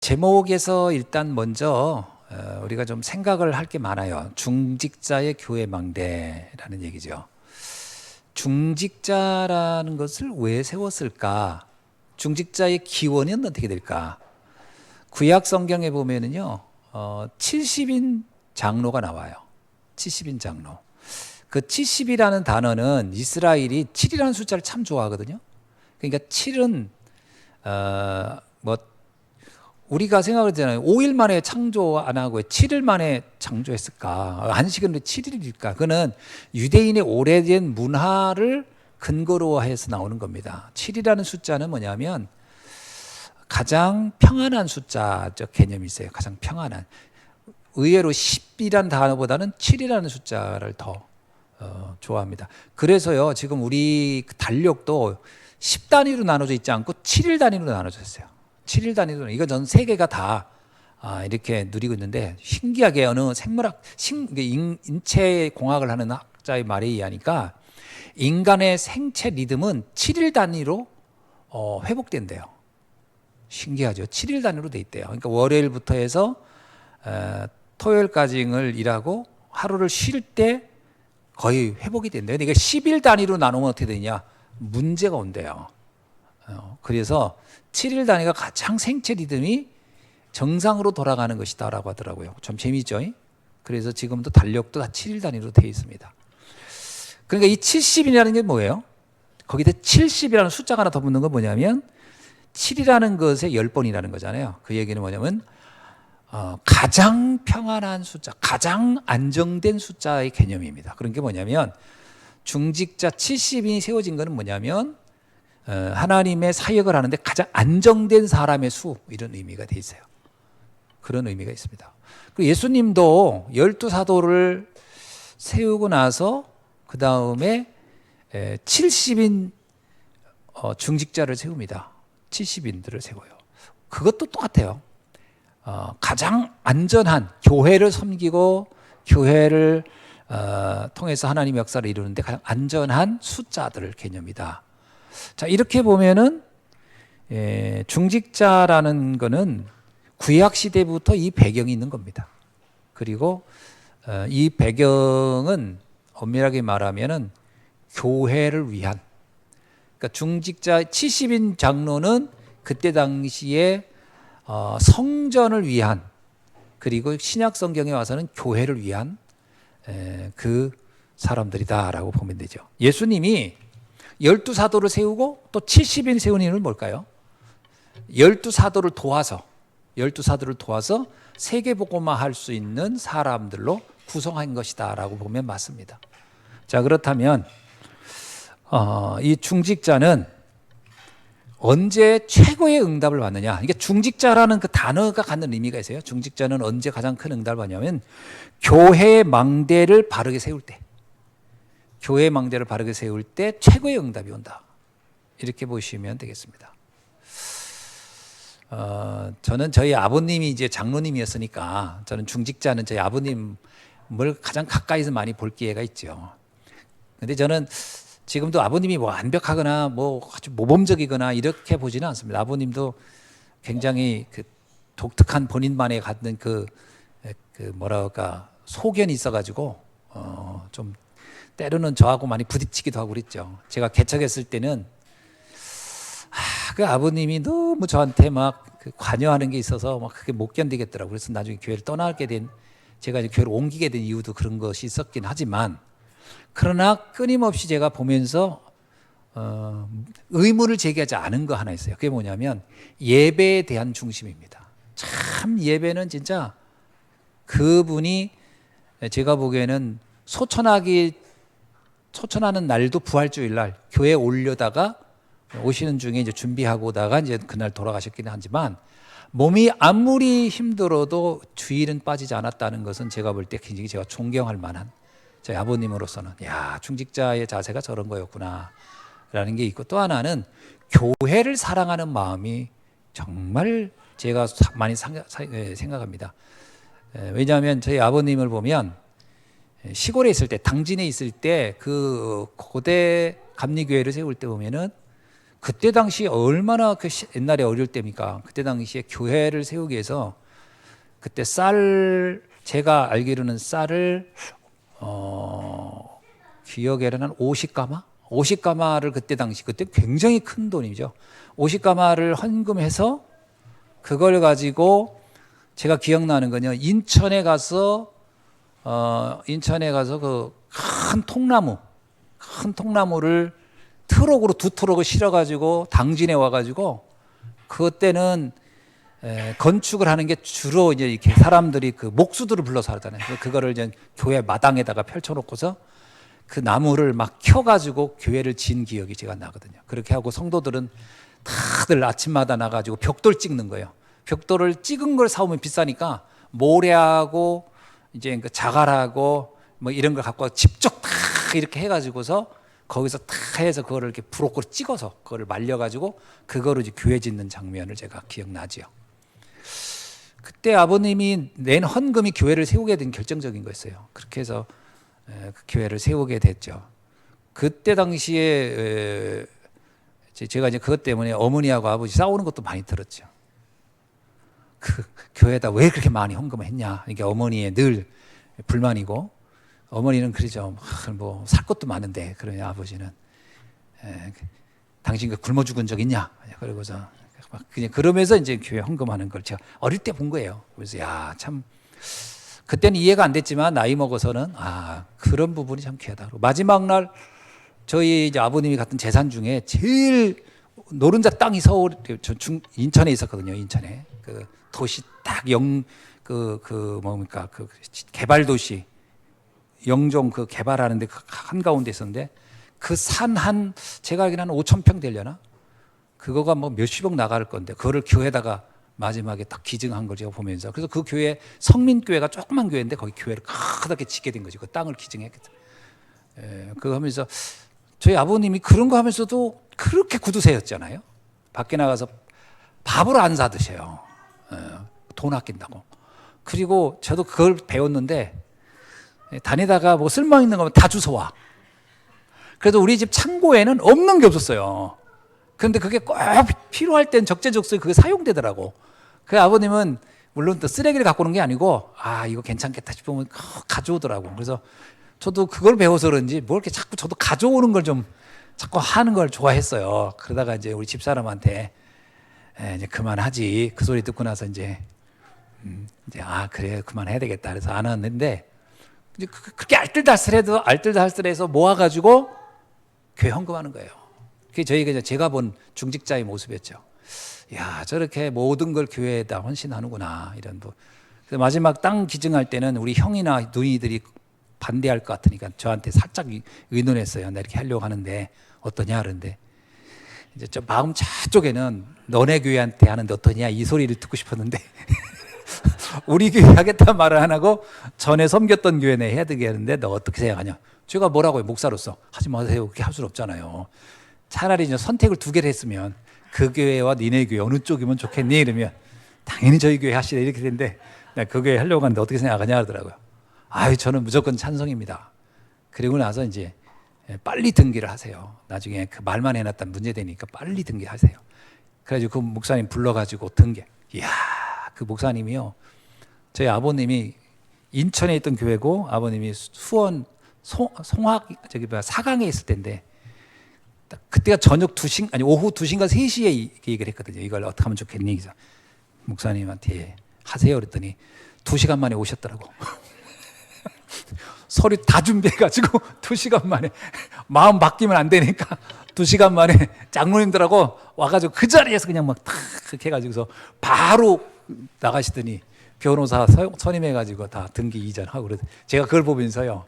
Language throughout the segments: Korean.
제목에서 일단 먼저 우리가 좀 생각을 할 게 많아요. 중직자의 교회망대라는 얘기죠. 중직자라는 것을 왜 세웠을까? 중직자의 기원은 어떻게 될까? 구약 성경에 보면은요, 70인 장로가 나와요. 70인 장로. 그 70이라는 단어는 이스라엘이 7이라는 숫자를 참 좋아하거든요. 그러니까 7은 뭐 우리가 생각을 하잖아요. 5일 만에 창조 안 하고 왜 7일 만에 창조했을까? 안식은 왜 7일일까? 그거는 유대인의 오래된 문화를 근거로 해서 나오는 겁니다. 7이라는 숫자는 뭐냐면 가장 평안한 숫자적 개념이 있어요. 가장 평안한. 의외로 10이라는 단어보다는 7이라는 숫자를 더 좋아합니다. 그래서요, 지금 우리 달력도 10단위로 나눠져 있지 않고 7일 단위로 나눠져 있어요. 7일 단위로. 이거 전 세계가 다 이렇게 누리고 있는데, 신기하게 어느 생물학, 인체 공학을 하는 학자의 말에 의하니까 인간의 생체 리듬은 7일 단위로 회복된대요. 신기하죠. 7일 단위로 돼 있대요. 그러니까 월요일부터 해서 토요일까지를 일하고 하루를 쉴 때 거의 회복이 된대요. 그러니까 10일 단위로 나누면 어떻게 되냐? 문제가 온대요. 그래서 7일 단위가 가장 생체 리듬이 정상으로 돌아가는 것이다라고 하더라고요. 좀 재미있죠? 그래서 지금도 달력도 다 7일 단위로 되어 있습니다. 그러니까 이 70이라는 게 뭐예요? 거기다 70이라는 숫자가 하나 더 붙는 건 뭐냐면 7이라는 것의 10번이라는 거잖아요. 그 얘기는 뭐냐면 가장 평안한 숫자, 가장 안정된 숫자의 개념입니다. 그런 게 뭐냐면 중직자 70인이 세워진 것은 뭐냐면 하나님의 사역을 하는데 가장 안정된 사람의 수, 이런 의미가 돼 있어요. 그런 의미가 있습니다. 그리고 예수님도 12사도를 세우고 나서 그 다음에 70인 중직자를 세웁니다. 70인들을 세워요. 그것도 똑같아요. 가장 안전한 교회를 섬기고 교회를 통해서 하나님의 역사를 이루는데 가장 안전한 숫자들 개념이다. 자, 이렇게 보면은 중직자라는 거는 구약 시대부터 이 배경이 있는 겁니다. 그리고 이 배경은 엄밀하게 말하면은 교회를 위한, 그러니까 중직자 70인 장로는 그때 당시에 성전을 위한, 그리고 신약 성경에 와서는 교회를 위한 그 사람들이다라고 보면 되죠. 예수님이 12사도를 세우고 또 70인 세운 이유는 뭘까요? 12사도를 도와서 세계복음화 할 수 있는 사람들로 구성한 것이다라고 보면 맞습니다. 자, 그렇다면 이 중직자는 언제 최고의 응답을 받느냐? 이게 중직자라는 그 단어가 갖는 의미가 있어요. 중직자는 언제 가장 큰 응답을 받냐면 교회의 망대를 바르게 세울 때, 교회의 망대를 바르게 세울 때 최고의 응답이 온다. 이렇게 보시면 되겠습니다. 저는 저희 아버님이 이제 장로님이었으니까 저는 중직자는 저희 아버님을 가장 가까이서 많이 볼 기회가 있죠. 근데 저는 지금도 아버님이 뭐 완벽하거나 뭐 아주 모범적이거나 이렇게 보지는 않습니다. 아버님도 굉장히 그 독특한 본인만의 갖는 그 뭐랄까 소견이 있어가지고 좀 때로는 저하고 많이 부딪히기도 하고 그랬죠. 제가 개척했을 때는 그 아버님이 너무 저한테 막 그 관여하는 게 있어서 막 그게 못 견디겠더라고요. 그래서 나중에 교회를 떠나게 된, 제가 이제 교회를 옮기게 된 이유도 그런 것이 있었긴 하지만, 그러나 끊임없이 제가 보면서 의문을 제기하지 않은 거 하나 있어요. 그게 뭐냐면 예배에 대한 중심입니다. 참 예배는 진짜 그분이, 제가 보기에는 소천하는 날도 부활주일 날 교회에 올려다가 오시는 중에 이제 준비하고다가 이제 그날 돌아가셨긴 하지만, 몸이 아무리 힘들어도 주일은 빠지지 않았다는 것은 제가 볼 때 굉장히 제가 존경할 만한, 저희 아버님으로서는 야, 중직자의 자세가 저런 거였구나 라는 게 있고, 또 하나는 교회를 사랑하는 마음이 정말 제가 많이 생각합니다. 왜냐하면 저희 아버님을 보면 시골에 있을 때, 당진에 있을 때 그 고대 감리교회를 세울 때 보면은 그때 당시 얼마나 옛날에 어릴 때입니까? 그때 당시에 교회를 세우기 위해서 그때 제가 알기로는 쌀을 기억에는 한 50가마? 50가마를 그때 굉장히 큰 돈이죠. 50가마를 헌금해서 그걸 가지고 제가 기억나는 건요. 인천에 가서 그 큰 통나무를 트럭으로 2트럭을 실어가지고 당진에 와가지고 그때는 건축을 하는 게 주로 이제 이렇게 사람들이 그 목수들을 불러서 하잖아요. 그거를 이제 교회 마당에다가 펼쳐놓고서 그 나무를 막 켜가지고 교회를 지은 기억이 제가 나거든요. 그렇게 하고 성도들은 다들 아침마다 나가지고 벽돌 찍는 거예요. 벽돌을 찍은 걸 사오면 비싸니까 모래하고 이제 그 자갈하고 뭐 이런 걸 갖고 직접 다 이렇게 해가지고서 거기서 다 해서 그거를 이렇게 부록으로 찍어서 그거를 말려가지고 그거를 이제 교회 짓는 장면을 제가 기억나지요. 그때 아버님이 낸 헌금이 교회를 세우게 된 결정적인 거였어요. 그렇게 해서 그 교회를 세우게 됐죠. 그때 당시에 제가 이제 그것 때문에 어머니하고 아버지 싸우는 것도 많이 들었죠. 그 교회에다 왜 그렇게 많이 헌금을 했냐. 이게 어머니의 늘 불만이고 어머니는 그러죠. 뭐 살 것도 많은데 그러냐 아버지는 당신 그 굶어 죽은 적 있냐. 그러고서 막 그냥 그러면서 이제 교회 헌금하는 걸 제가 어릴 때 본 거예요. 그래서 야 참 그때는 이해가 안 됐지만 나이 먹어서는 그런 부분이 참 귀하다. 그리고 마지막 날 저희 이제 아버님이 갖던 재산 중에 제일 노른자 땅이 인천에 있었거든요. 인천에 그 도시 딱 뭡니까 그 개발 도시 영종 그 개발하는데 그 한가운데 있었는데 그 산 제가 알기로는 한 5,000평 되려나? 그거가 뭐 몇십억 나갈 건데 그거를 교회에다가 마지막에 딱 기증한 걸 제가 보면서 그래서 그 교회 성민교회가 조그만 교회인데 거기 교회를 크게 짓게 된 거지. 그 땅을 기증했거든. 그거 하면서 저희 아버님이 그런 거 하면서도 그렇게 구두쇠였잖아요. 밖에 나가서 밥을 안 사 드셔요. 돈 아낀다고. 그리고 저도 그걸 배웠는데 다니다가 뭐 쓸모있는 거면 다 주워와. 그래도 우리 집 창고에는 없는 게 없었어요. 그런데 그게 꼭 필요할 땐 적재적소에 그게 사용되더라고. 그 아버님은 물론 또 쓰레기를 갖고 오는 게 아니고 이거 괜찮겠다 싶으면 가져오더라고. 그래서 저도 그걸 배워서 그런지 뭐 이렇게 자꾸 저도 가져오는 걸 좀 자꾸 하는 걸 좋아했어요. 그러다가 이제 우리 집사람한테 이제 그만하지. 그 소리 듣고 나서 이제 그래 그만해야 되겠다. 그래서 안 했는데 이제 그렇게 알뜰살뜰해서 모아가지고 교회 헌금하는 거예요. 그게 제가 본 중직자의 모습이었죠. 야 저렇게 모든 걸 교회에다 헌신하는구나 이런 부. 그래서 마지막 땅 기증할 때는 우리 형이나 누이들이 반대할 것 같으니까 저한테 살짝 의논했어요. 나 이렇게 하려고 하는데 어떠냐 그런데 이제 저 마음 저쪽에는 너네 교회한테 하는데 어떠냐 이 소리를 듣고 싶었는데 우리 교회 하겠다는 말을 안 하고 전에 섬겼던 교회네 해야 되게 하는데 너 어떻게 생각하냐. 제가 뭐라고요. 목사로서 하지 마세요. 그렇게 할 수는 없잖아요. 차라리 이제 선택을 2개를 했으면 그 교회와 니네 교회 어느 쪽이면 좋겠니 이러면 당연히 저희 교회 하시래 이렇게 되는데 그 교회 하려고 하는데 어떻게 생각하냐 하더라고요. 저는 무조건 찬성입니다. 그리고 나서 이제 빨리 등기를 하세요. 나중에 그 말만 해놨다면 문제되니까 빨리 등기하세요. 그래가지고 그 목사님 불러가지고 등기. 이야 그 목사님이요. 저희 아버님이 인천에 있던 교회고 아버님이 수원 사강에 있을 때인데 그때가 오후 2시인가 3시에 얘기를 했거든요. 이걸 어떻게 하면 좋겠니? 그래서 목사님한테 하세요 그랬더니 2시간 만에 오셨더라고. 서류 다 준비해가지고 2시간 만에 마음 바뀌면 안 되니까 2시간 만에 장로님들하고 와가지고 그 자리에서 그냥 막 탁 그렇게 해가지고서 바로 나가시더니 변호사 선임해가지고 다 등기 이전하고 그래서 제가 그걸 보면서요.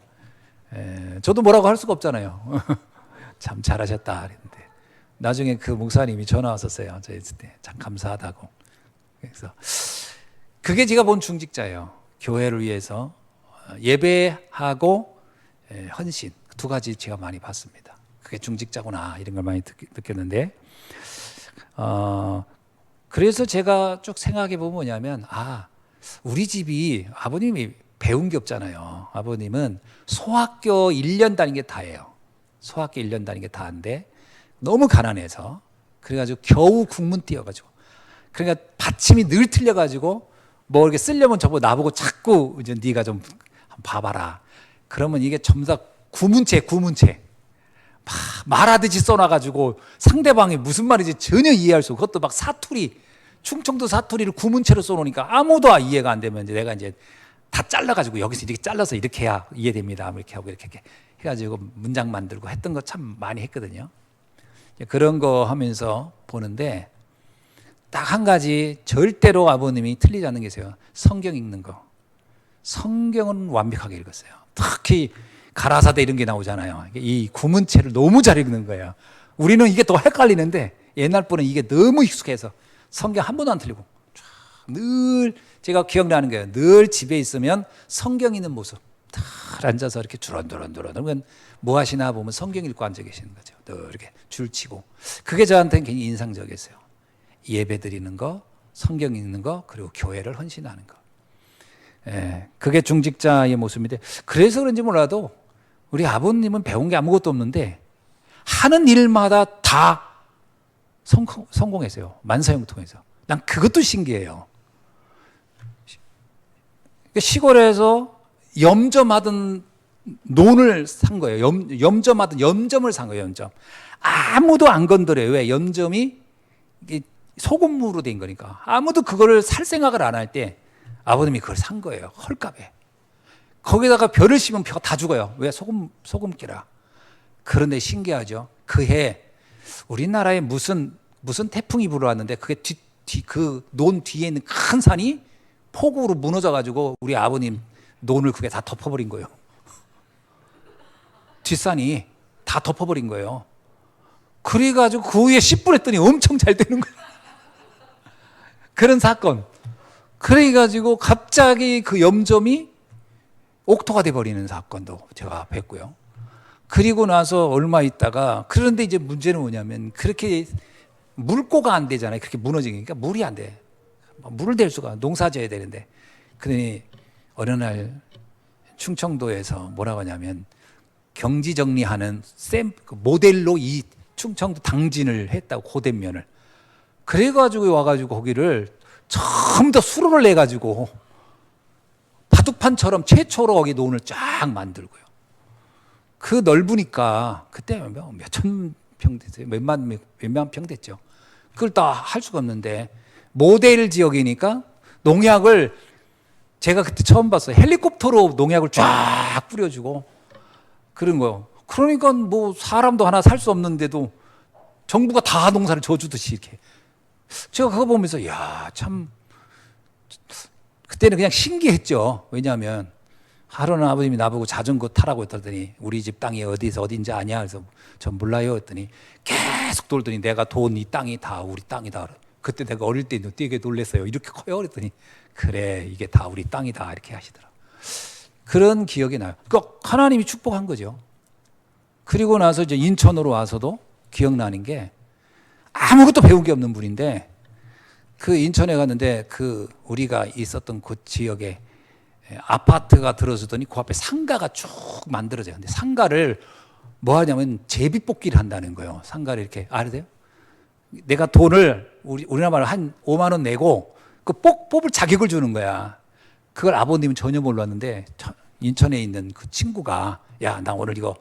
저도 뭐라고 할 수가 없잖아요. 참 잘하셨다 그랬는데 나중에 그 목사님이 전화 왔었어요. 저 있을 때 참 감사하다고. 그래서 그게 제가 본 중직자예요. 교회를 위해서 예배하고 헌신 2가지 제가 많이 봤습니다. 그게 중직자구나 이런 걸 많이 느꼈는데 그래서 제가 쭉 생각해 보면 뭐냐면 우리 집이 아버님이 배운 게 없잖아요. 아버님은 소학교 1년 다닌 게 다예요. 소학교 1년 다닌 게 다인데 너무 가난해서 그래가지고 겨우 국문 띄어가지고, 그러니까 받침이 늘 틀려가지고 뭐 이렇게 쓰려면 저보고 나보고 자꾸 이제 네가 좀 봐봐라. 그러면 이게 전부 다 구문체 막 말하듯이 써놔가지고 상대방이 무슨 말인지 전혀 이해할 수 없고, 그것도 막 사투리, 충청도 사투리를 구문체로 써놓으니까 아무도 이해가 안 되면 이제 내가 이제 다 잘라가지고 여기서 이렇게 잘라서 이렇게 해야 이해됩니다. 이렇게 하고 이렇게 해가지고 문장 만들고 했던 거 참 많이 했거든요. 그런 거 하면서 보는데 딱 한 가지 절대로 아버님이 틀리지 않는 게 있어요. 성경 읽는 거. 성경은 완벽하게 읽었어요. 특히 가라사대 이런 게 나오잖아요. 이 구문체를 너무 잘 읽는 거예요. 우리는 이게 더 헷갈리는데 옛날 분은 이게 너무 익숙해서 성경 한 번도 안 틀리고 늘 제가 기억나는 거예요. 늘 집에 있으면 성경 있는 모습 딱 앉아서 이렇게 두런두런 뭐 하시나 보면 성경 읽고 앉아 계시는 거죠. 늘 이렇게 줄치고. 그게 저한테는 굉장히 인상적이었어요. 예배 드리는 거, 성경 읽는 거, 그리고 교회를 헌신하는 거. 예, 그게 중직자의 모습인데, 그래서 그런지 몰라도 우리 아버님은 배운 게 아무것도 없는데 하는 일마다 다 성공했어요. 만사형통해서. 난 그것도 신기해요. 시골에서 염점하던 논을 산 거예요. 염점하던 염점을 산 거예요. 염점. 아무도 안 건드려요. 왜? 염점이 소금무로 된 거니까. 아무도 그거를 살 생각을 안 할 때 아버님이 그걸 산 거예요. 헐값에. 거기다가 별을 심으면 벼가 다 죽어요. 왜? 소금기라. 그런데 신기하죠. 그해 우리나라에 무슨 태풍이 불어왔는데 그게 그 논 뒤에 있는 큰 산이 폭우로 무너져가지고 우리 아버님 논을 그게 다 덮어버린 거예요. 뒷산이 다 덮어버린 거예요. 그래가지고 그 후에 씨 뿌렸더니 엄청 잘 되는 거예요. 그런 사건. 그래가지고 갑자기 그 염점이 옥토가 돼버리는 사건도 제가 뵀고요. 그리고 나서 얼마 있다가, 그런데 이제 문제는 뭐냐면 그렇게 물고가 안 되잖아요. 그렇게 무너지니까 물이 안 돼. 물을 댈 수가, 농사 지어야 되는데. 그러니 어느 날 충청도에서 뭐라고 하냐면 경지 정리하는 모델로 이 충청도 당진을 했다고, 고된면을. 그래가지고 와가지고 거기를 처음 더 수로를 내가지고 바둑판처럼 최초로 거기 논을 쫙 만들고요. 그 넓으니까 그때 몇천 평 됐어요. 몇만 평 됐죠. 그걸 다 할 수가 없는데 모델 지역이니까 농약을 제가 그때 처음 봤어요. 헬리콥터로 농약을 쫙 뿌려주고 그런 거요. 그러니까 뭐 사람도 하나 살 수 없는데도 정부가 다 농사를 져주듯이 이렇게. 제가 그거 보면서 야, 참 그때는 그냥 신기했죠. 왜냐하면 하루는 아버님이 나보고 자전거 타라고 했더니 우리 집 땅이 어딘지 아냐? 그래서 전 몰라요 했더니 계속 돌더니 내가 돈 이 땅이 다 우리 땅이다. 그때 내가 어릴 때 되게 놀랐어요. 이렇게 커요? 그랬더니 그래, 이게 다 우리 땅이다. 이렇게 하시더라고요. 그런 기억이 나요. 그러니까 하나님이 축복한 거죠. 그리고 나서 이제 인천으로 와서도 기억나는 게 아무것도 배운 게 없는 분인데 그 인천에 갔는데 그 우리가 있었던 그 지역에 아파트가 들어서더니 그 앞에 상가가 쭉 만들어져요. 근데 상가를 뭐 하냐면 제비뽑기를 한다는 거예요. 상가를 이렇게, 알아요? 내가 돈을 우리나라 말로 한 5만 원 내고 그 뽑을 자격을 주는 거야. 그걸 아버님은 전혀 몰랐는데 인천에 있는 그 친구가 야, 나 오늘 이거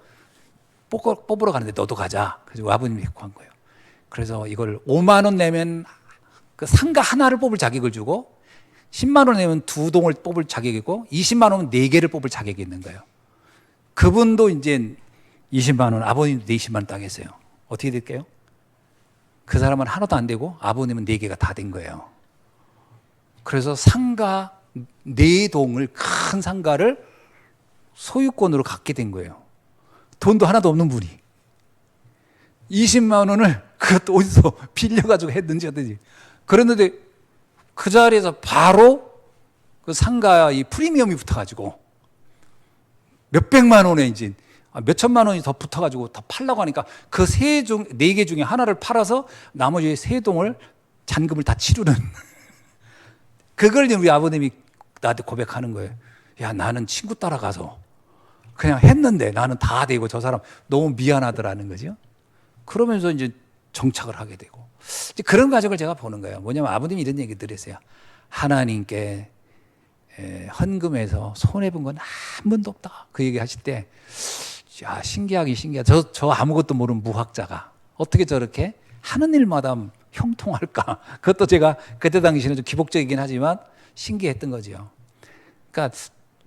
뽑으러 가는데 너도 가자. 그래서 아버님이 데리고 간 거예요. 그래서 이걸 5만 원 내면 그 상가 하나를 뽑을 자격을 주고 10만 원 내면 2동을 뽑을 자격이 있고 20만 원은 4개를 뽑을 자격이 있는 거예요. 그분도 이제 20만 원, 아버님도 20만 원 따겠어요. 어떻게 될까요? 그 사람은 하나도 안 되고 아버님은 4개가 다 된 거예요. 그래서 상가 4동을, 큰 상가를 소유권으로 갖게 된 거예요. 돈도 하나도 없는 분이. 20만 원을 그것도 어디서 빌려가지고 했든지 어든지. 그랬는데 그 자리에서 바로 그 상가의 프리미엄이 붙어가지고 몇백만 원에 이제 몇천만 원이 더 붙어가지고 더 팔라고 하니까 그 4개 중에 하나를 팔아서 나머지 3동을 잔금을 다 치르는. 그걸 우리 아버님이 나한테 고백하는 거예요. 야, 나는 친구 따라가서 그냥 했는데 나는 다 되고 저 사람 너무 미안하더라는 거죠. 그러면서 이제 정착을 하게 되고 이제 그런 과정을 제가 보는 거예요. 뭐냐면 아버님이 이런 얘기 들으세요. 하나님께 헌금해서 손해본 건 한 번도 없다. 그 얘기 하실 때, 야, 신기하기 신기하다. 저 아무것도 모르는 무학자가 어떻게 저렇게 하는 일마다 형통할까? 그것도 제가 그때 당시에는 좀 기복적이긴 하지만 신기했던 거죠. 그러니까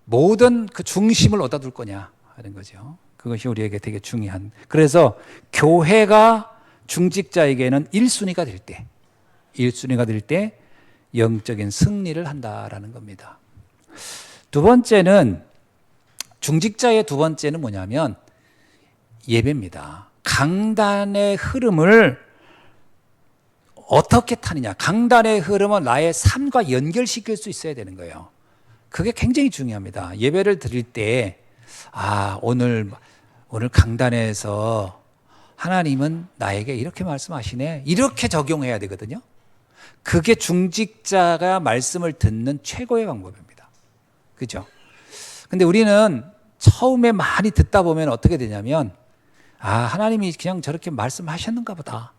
모든 그 중심을 어디다 둘 거냐 하는 거죠. 그것이 우리에게 되게 중요한. 그래서 교회가 중직자에게는 1순위가 될 때 영적인 승리를 한다라는 겁니다. 두 번째는 중직자의 두 번째는 뭐냐면 예배입니다. 강단의 흐름을 어떻게 타느냐. 강단의 흐름은 나의 삶과 연결시킬 수 있어야 되는 거예요. 그게 굉장히 중요합니다. 예배를 드릴 때 오늘 강단에서 하나님은 나에게 이렇게 말씀하시네. 이렇게 적용해야 되거든요. 그게 중직자가 말씀을 듣는 최고의 방법입니다. 그죠? 근데 우리는 처음에 많이 듣다 보면 어떻게 되냐면 하나님이 그냥 저렇게 말씀하셨는가 보다.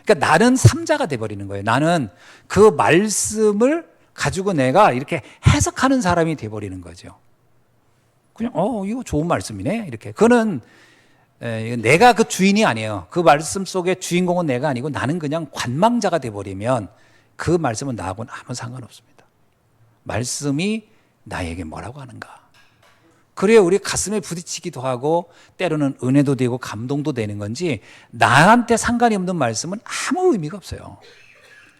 그러니까 나는 삼자가 돼버리는 거예요. 나는 그 말씀을 가지고 내가 이렇게 해석하는 사람이 돼버리는 거죠. 그냥 이거 좋은 말씀이네 이렇게. 그거는 내가 그 주인이 아니에요. 그 말씀 속의 주인공은 내가 아니고 나는 그냥 관망자가 돼버리면 그 말씀은 나하고는 아무 상관없습니다. 말씀이 나에게 뭐라고 하는가. 그래야 우리 가슴에 부딪히기도 하고 때로는 은혜도 되고 감동도 되는 건지 나한테 상관이 없는 말씀은 아무 의미가 없어요.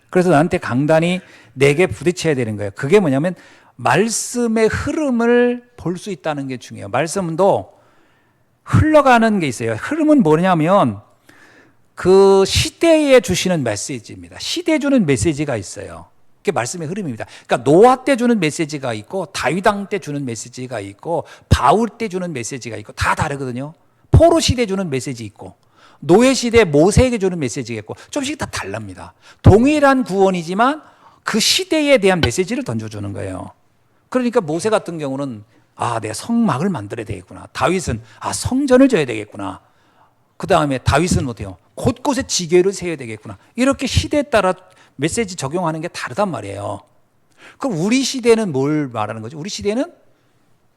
그래서 나한테 강단이 내게 부딪혀야 되는 거예요. 그게 뭐냐면 말씀의 흐름을 볼 수 있다는 게 중요해요. 말씀도 흘러가는 게 있어요. 흐름은 뭐냐면 그 시대에 주시는 메시지입니다. 시대에 주는 메시지가 있어요. 그게 말씀의 흐름입니다. 그러니까 노아 때 주는 메시지가 있고 다윗 왕 때 주는 메시지가 있고 바울 때 주는 메시지가 있고 다 다르거든요. 포로 시대에 주는 메시지 있고 노예 시대 모세에게 주는 메시지가 있고 조금씩 다 달랍니다. 동일한 구원이지만 그 시대에 대한 메시지를 던져주는 거예요. 그러니까 모세 같은 경우는 내가 성막을 만들어야 되겠구나. 다윗은 성전을 져야 되겠구나. 그 다음에 다윗은 어때요? 곳곳에 지궤를 세워야 되겠구나. 이렇게 시대에 따라 메시지 적용하는 게 다르단 말이에요. 그럼 우리 시대는 뭘 말하는 거죠? 우리 시대는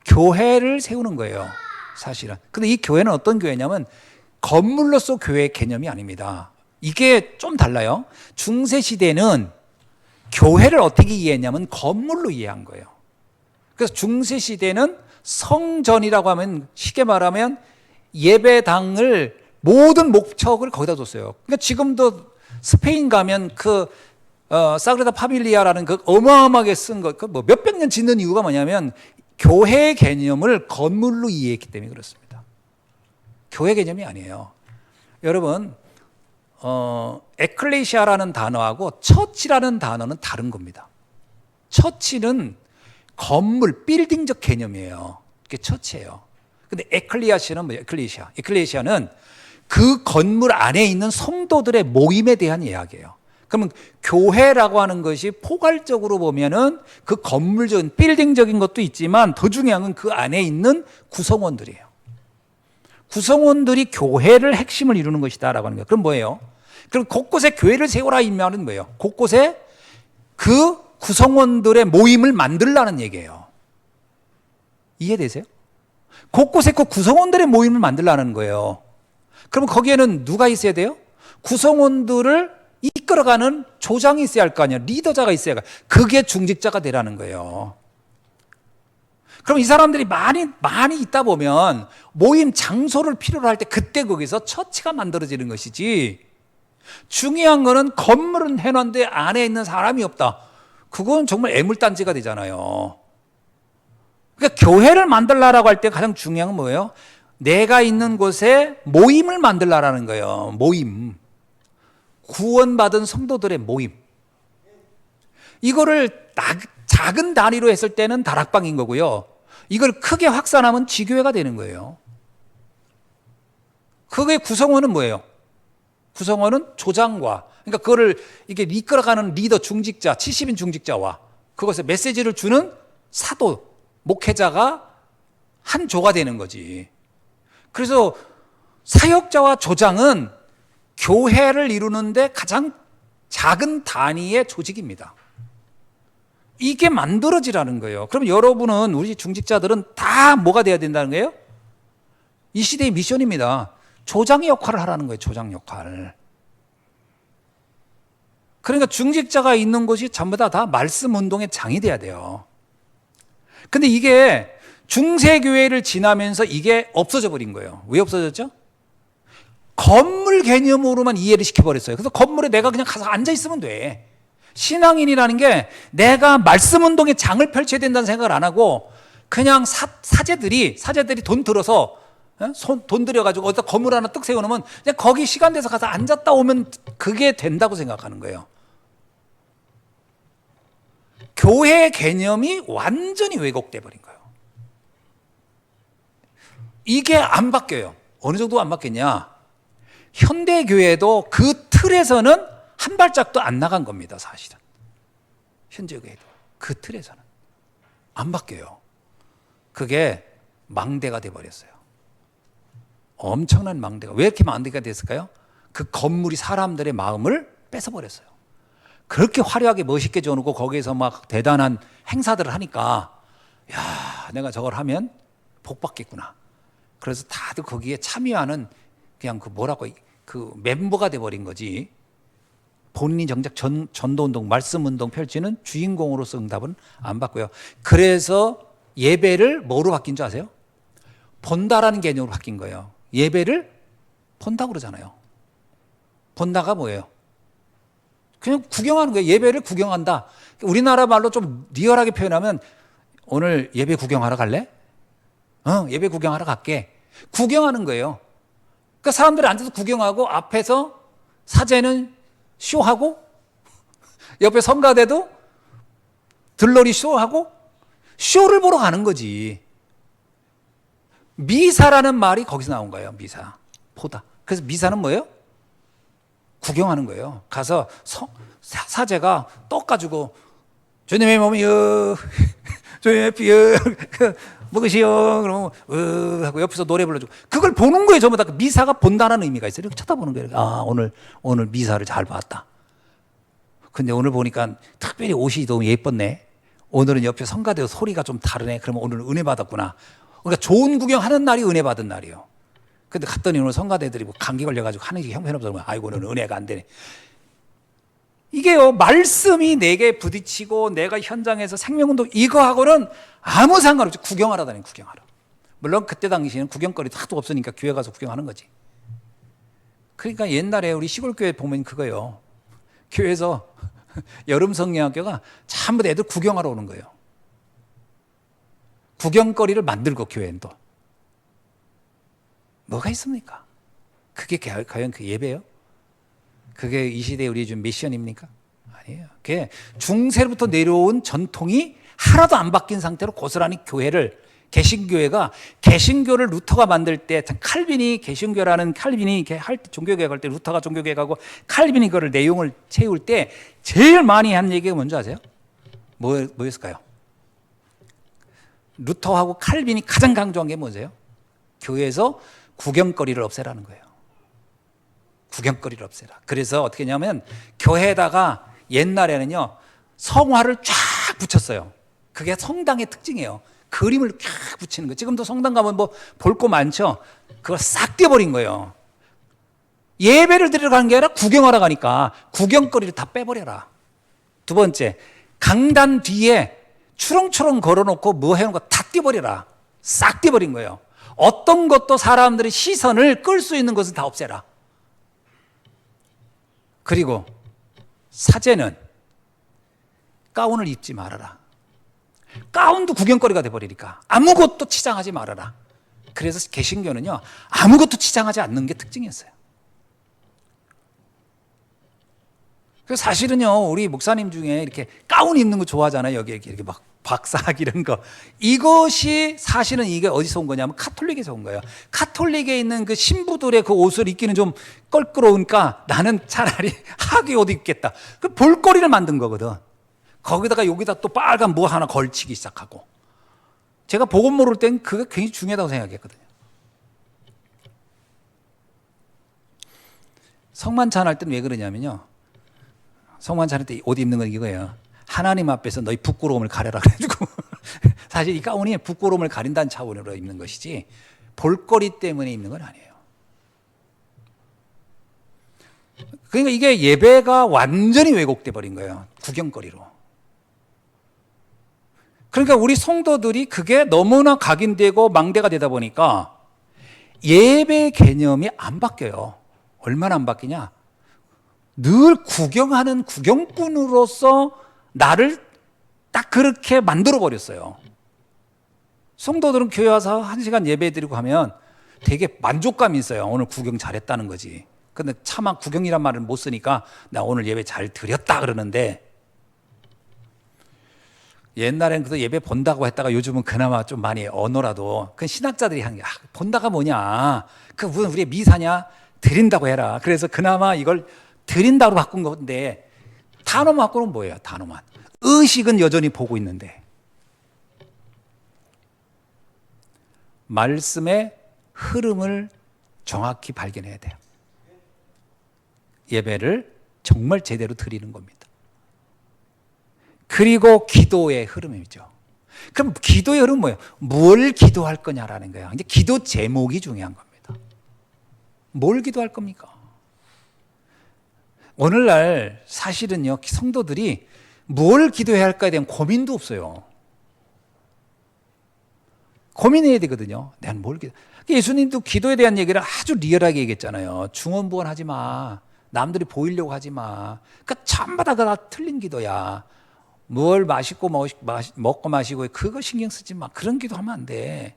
교회를 세우는 거예요. 사실은. 근데 이 교회는 어떤 교회냐면 건물로서 교회 개념이 아닙니다. 이게 좀 달라요. 중세 시대는 교회를 어떻게 이해했냐면 건물로 이해한 거예요. 그래서 중세 시대는 성전이라고 하면 쉽게 말하면 예배당을 모든 목적을 거기다 뒀어요. 그러니까 지금도 스페인 가면 사그라다 파밀리아라는 그 어마어마하게 쓴 것, 뭐 몇백 년 짓는 이유가 뭐냐면 교회 개념을 건물로 이해했기 때문에 그렇습니다. 교회 개념이 아니에요. 여러분, 에클레시아라는 단어하고 처치라는 단어는 다른 겁니다. 처치는 건물, 빌딩적 개념이에요. 그게 처치예요. 근데 에클레시아는 뭐예요? 에클레시아는 그 건물 안에 있는 성도들의 모임에 대한 이야기예요. 그러면 교회라고 하는 것이 포괄적으로 보면은 그 건물적인 빌딩적인 것도 있지만 더 중요한 건 그 안에 있는 구성원들이에요. 구성원들이 교회를 핵심을 이루는 것이다라고 하는 거예요. 그럼 뭐예요? 그럼 곳곳에 교회를 세우라 이 말은 뭐예요? 곳곳에 그 구성원들의 모임을 만들라는 얘기예요. 이해되세요? 곳곳에 그 구성원들의 모임을 만들라는 거예요. 그럼 거기에는 누가 있어야 돼요? 구성원들을 이끌어가는 조장이 있어야 할 거 아니에요. 리더자가 있어야 할 거예요. 그게 중직자가 되라는 거예요. 그럼 이 사람들이 많이 있다 보면 모임 장소를 필요로 할 때 그때 거기서 처치가 만들어지는 것이지, 중요한 거는 건물은 해놨는데 안에 있는 사람이 없다. 그건 정말 애물단지가 되잖아요. 그러니까 교회를 만들라라고 할 때 가장 중요한 건 뭐예요? 내가 있는 곳에 모임을 만들라라는 거예요. 모임. 구원받은 성도들의 모임. 이거를 작은 단위로 했을 때는 다락방인 거고요. 이걸 크게 확산하면 지교회가 되는 거예요. 그게 구성원은 뭐예요? 구성원은 조장과, 그러니까 그거를 이게 이끌어가는 리더 중직자, 70인 중직자와 그것에 메시지를 주는 사도, 목회자가 한 조가 되는 거지. 그래서 사역자와 조장은 교회를 이루는데 가장 작은 단위의 조직입니다. 이게 만들어지라는 거예요. 그럼 여러분은, 우리 중직자들은 다 뭐가 돼야 된다는 거예요? 이 시대의 미션입니다. 조장의 역할을 하라는 거예요. 조장 역할을. 그러니까 중직자가 있는 곳이 전부 다 말씀 운동의 장이 돼야 돼요. 근데 이게 중세교회를 지나면서 이게 없어져 버린 거예요. 왜 없어졌죠? 건물 개념으로만 이해를 시켜버렸어요. 그래서 건물에 내가 그냥 가서 앉아있으면 돼. 신앙인이라는 게 내가 말씀 운동의 장을 펼쳐야 된다는 생각을 안 하고 그냥 사제들이 돈 들어서, 돈 들여가지고 어디다 건물 하나 뜩 세워놓으면 그냥 거기 시간 돼서 가서 앉았다 오면 그게 된다고 생각하는 거예요. 교회의 개념이 완전히 왜곡돼 버린 거예요. 이게 안 바뀌어요. 어느 정도 안 바뀌었냐? 현대교회도 그 틀에서는 한 발짝도 안 나간 겁니다. 사실은 현대교회도 그 틀에서는 안 바뀌어요. 그게 망대가 돼버렸어요. 엄청난 망대가. 왜 이렇게 망대가 됐을까요? 그 건물이 사람들의 마음을 뺏어버렸어요. 그렇게 화려하게 멋있게 지어놓고 거기에서 막 대단한 행사들을 하니까, 야, 내가 저걸 하면 복 받겠구나. 그래서 다들 거기에 참여하는 그냥 그 멤버가 돼버린 거지. 본인이 정작 전도운동, 말씀운동 펼치는 주인공으로서 응답은 안 받고요. 그래서 예배를 뭐로 바뀐 줄 아세요? 본다라는 개념으로 바뀐 거예요. 예배를 본다고 그러잖아요. 본다가 뭐예요? 그냥 구경하는 거예요. 예배를 구경한다. 우리나라 말로 좀 리얼하게 표현하면, 오늘 예배 구경하러 갈래? 예배 구경하러 갈게. 구경하는 거예요. 그러니까 사람들이 앉아서 구경하고 앞에서 사제는 쇼하고 옆에 성가대도 들러리 쇼하고 쇼를 보러 가는 거지. 미사라는 말이 거기서 나온 거예요. 미사. 보다. 그래서 미사는 뭐예요? 구경하는 거예요. 가서 사제가 떡 가지고 주님의 몸이요, 주님의 피요, 먹으시오. 그러면 하고 옆에서 노래 불러주고 그걸 보는 거예요. 전부 다. 미사가 본다는 의미가 있어요. 이렇게 쳐다보는 거예요. 아, 오늘 미사를 잘 봤다. 근데 오늘 보니까 특별히 옷이 너무 예뻤네. 오늘은 옆에 성가대 소리가 좀 다르네. 그러면 오늘 은혜 받았구나. 그러니까 좋은 구경하는 날이 은혜 받은 날이에요. 근데 갔더니 오늘 성가대들이 뭐 감기 걸려가지고 하는 게 형편없어서 아이고 오늘 은혜가 안 되네. 이게요, 말씀이 내게 부딪히고 내가 현장에서 생명운동 이거하고는 아무 상관없이 구경하러 다니는, 구경하러. 물론 그때 당시에는 구경거리도 하도 없으니까 교회 가서 구경하는 거지. 그러니까 옛날에 우리 시골교회 보면 그거예요. 교회에서 여름 성령학교가 전부 다 애들 구경하러 오는 거예요. 구경거리를 만들고 교회는 또 뭐가 있습니까? 그게 과연 그 예배예요? 그게 이 시대에 우리 준 미션입니까? 아니에요. 그게 중세로부터 내려온 전통이 하나도 안 바뀐 상태로 고스란히 교회를, 개신교를 루터가 만들 때, 칼빈이 개신교라는, 칼빈이 이렇게 할 때, 종교개혁할 때 루터가 종교개혁하고 칼빈이 그걸 내용을 채울 때 제일 많이 한 얘기가 뭔지 아세요? 뭐였을까요? 루터하고 칼빈이 가장 강조한 게 뭐세요? 교회에서 구경거리를 없애라는 거예요. 구경거리를 없애라. 그래서 어떻게 했냐면 교회에다가 옛날에는요, 성화를 쫙 붙였어요. 그게 성당의 특징이에요. 그림을 쫙 붙이는 거. 지금도 성당 가면 뭐 볼 거 많죠. 그걸 싹 떼버린 거예요. 예배를 드리러 가는 게 아니라 구경하러 가니까 구경거리를 다 빼버려라. 두 번째, 강단 뒤에 추렁추렁 걸어놓고 뭐 해놓은 거 다 떼버려라. 싹 떼버린 거예요. 어떤 것도 사람들의 시선을 끌 수 있는 것은 다 없애라. 그리고 사제는 가운을 입지 말아라. 가운도 구경거리가 돼버리니까 아무것도 치장하지 말아라. 그래서 개신교는요, 아무것도 치장하지 않는 게 특징이었어요. 그래서 사실은요, 우리 목사님 중에 이렇게 가운 입는 거 좋아하잖아요. 여기 이렇게 막 박사학 이런 거. 이것이 사실은 이게 어디서 온 거냐면 카톨릭에서 온 거예요. 카톨릭에 있는 그 신부들의 그 옷을 입기는 좀 껄끄러우니까 나는 차라리 학위 옷 입겠다. 그 볼거리를 만든 거거든. 거기다가 여기다 또 빨간 뭐 하나 걸치기 시작하고. 제가 복음 모를 땐 그게 굉장히 중요하다고 생각했거든요. 성만찬 할 때는 왜 그러냐면요. 성만찬 할 때 옷 입는 건 이거예요. 하나님 앞에서 너희 부끄러움을 가려라 그래가지고 사실 이 가운이 부끄러움을 가린다는 차원으로 입는 것이지 볼거리 때문에 입는 건 아니에요. 그러니까 이게 예배가 완전히 왜곡돼 버린 거예요. 구경거리로. 그러니까 우리 성도들이 그게 너무나 각인되고 망대가 되다 보니까 예배 개념이 안 바뀌어요. 얼마나 안 바뀌냐? 늘 구경하는 구경꾼으로서 나를 딱 그렇게 만들어 버렸어요. 성도들은 교회 와서 1시간 예배 드리고 하면 되게 만족감이 있어요. 오늘 구경 잘했다는 거지. 근데 차마 구경이란 말을 못 쓰니까 나 오늘 예배 잘 드렸다 그러는데 옛날에는 그래도 예배 본다고 했다가 요즘은 그나마 좀 많이 언어라도 그 신학자들이 하는 게 본다가 뭐냐? 그 무슨 우리의 미사냐? 드린다고 해라. 그래서 그나마 이걸 드린다고 바꾼 건데 단어만 바꾸는 뭐예요? 단어만. 의식은 여전히 보고 있는데 말씀의 흐름을 정확히 발견해야 돼요. 예배를 정말 제대로 드리는 겁니다. 그리고 기도의 흐름이죠. 그럼 기도의 흐름은 뭐예요? 뭘 기도할 거냐라는 거예요. 이제 기도 제목이 중요한 겁니다. 뭘 기도할 겁니까? 오늘날 사실은요, 성도들이 뭘 기도해야 할까에 대한 고민도 없어요. 고민해야 되거든요. 내가 뭘 기도. 예수님도 기도에 대한 얘기를 아주 리얼하게 얘기했잖아요. 중언부언하지 마. 남들이 보이려고 하지 마. 그러니까 전부 다 틀린 기도야. 뭘 먹고 마시고 그거 신경 쓰지 마. 그런 기도하면 안 돼.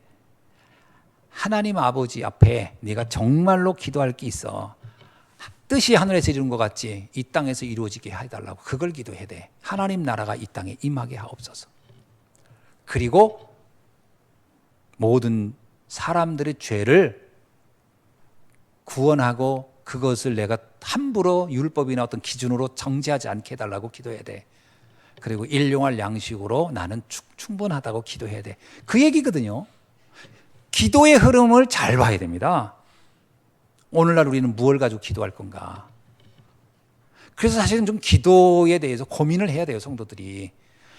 하나님 아버지 앞에 네가 정말로 기도할 게 있어. 뜻이 하늘에서 이루는 것 같지 이 땅에서 이루어지게 해달라고 그걸 기도해야 돼. 하나님 나라가 이 땅에 임하게 하옵소서. 그리고 모든 사람들의 죄를 구원하고 그것을 내가 함부로 율법이나 어떤 기준으로 정죄하지 않게 해달라고 기도해야 돼. 그리고 일용할 양식으로 나는 충분하다고 기도해야 돼. 그 얘기거든요. 기도의 흐름을 잘 봐야 됩니다. 오늘날 우리는 무엇을 가지고 기도할 건가? 그래서 사실은 좀 기도에 대해서 고민을 해야 돼요, 성도들이.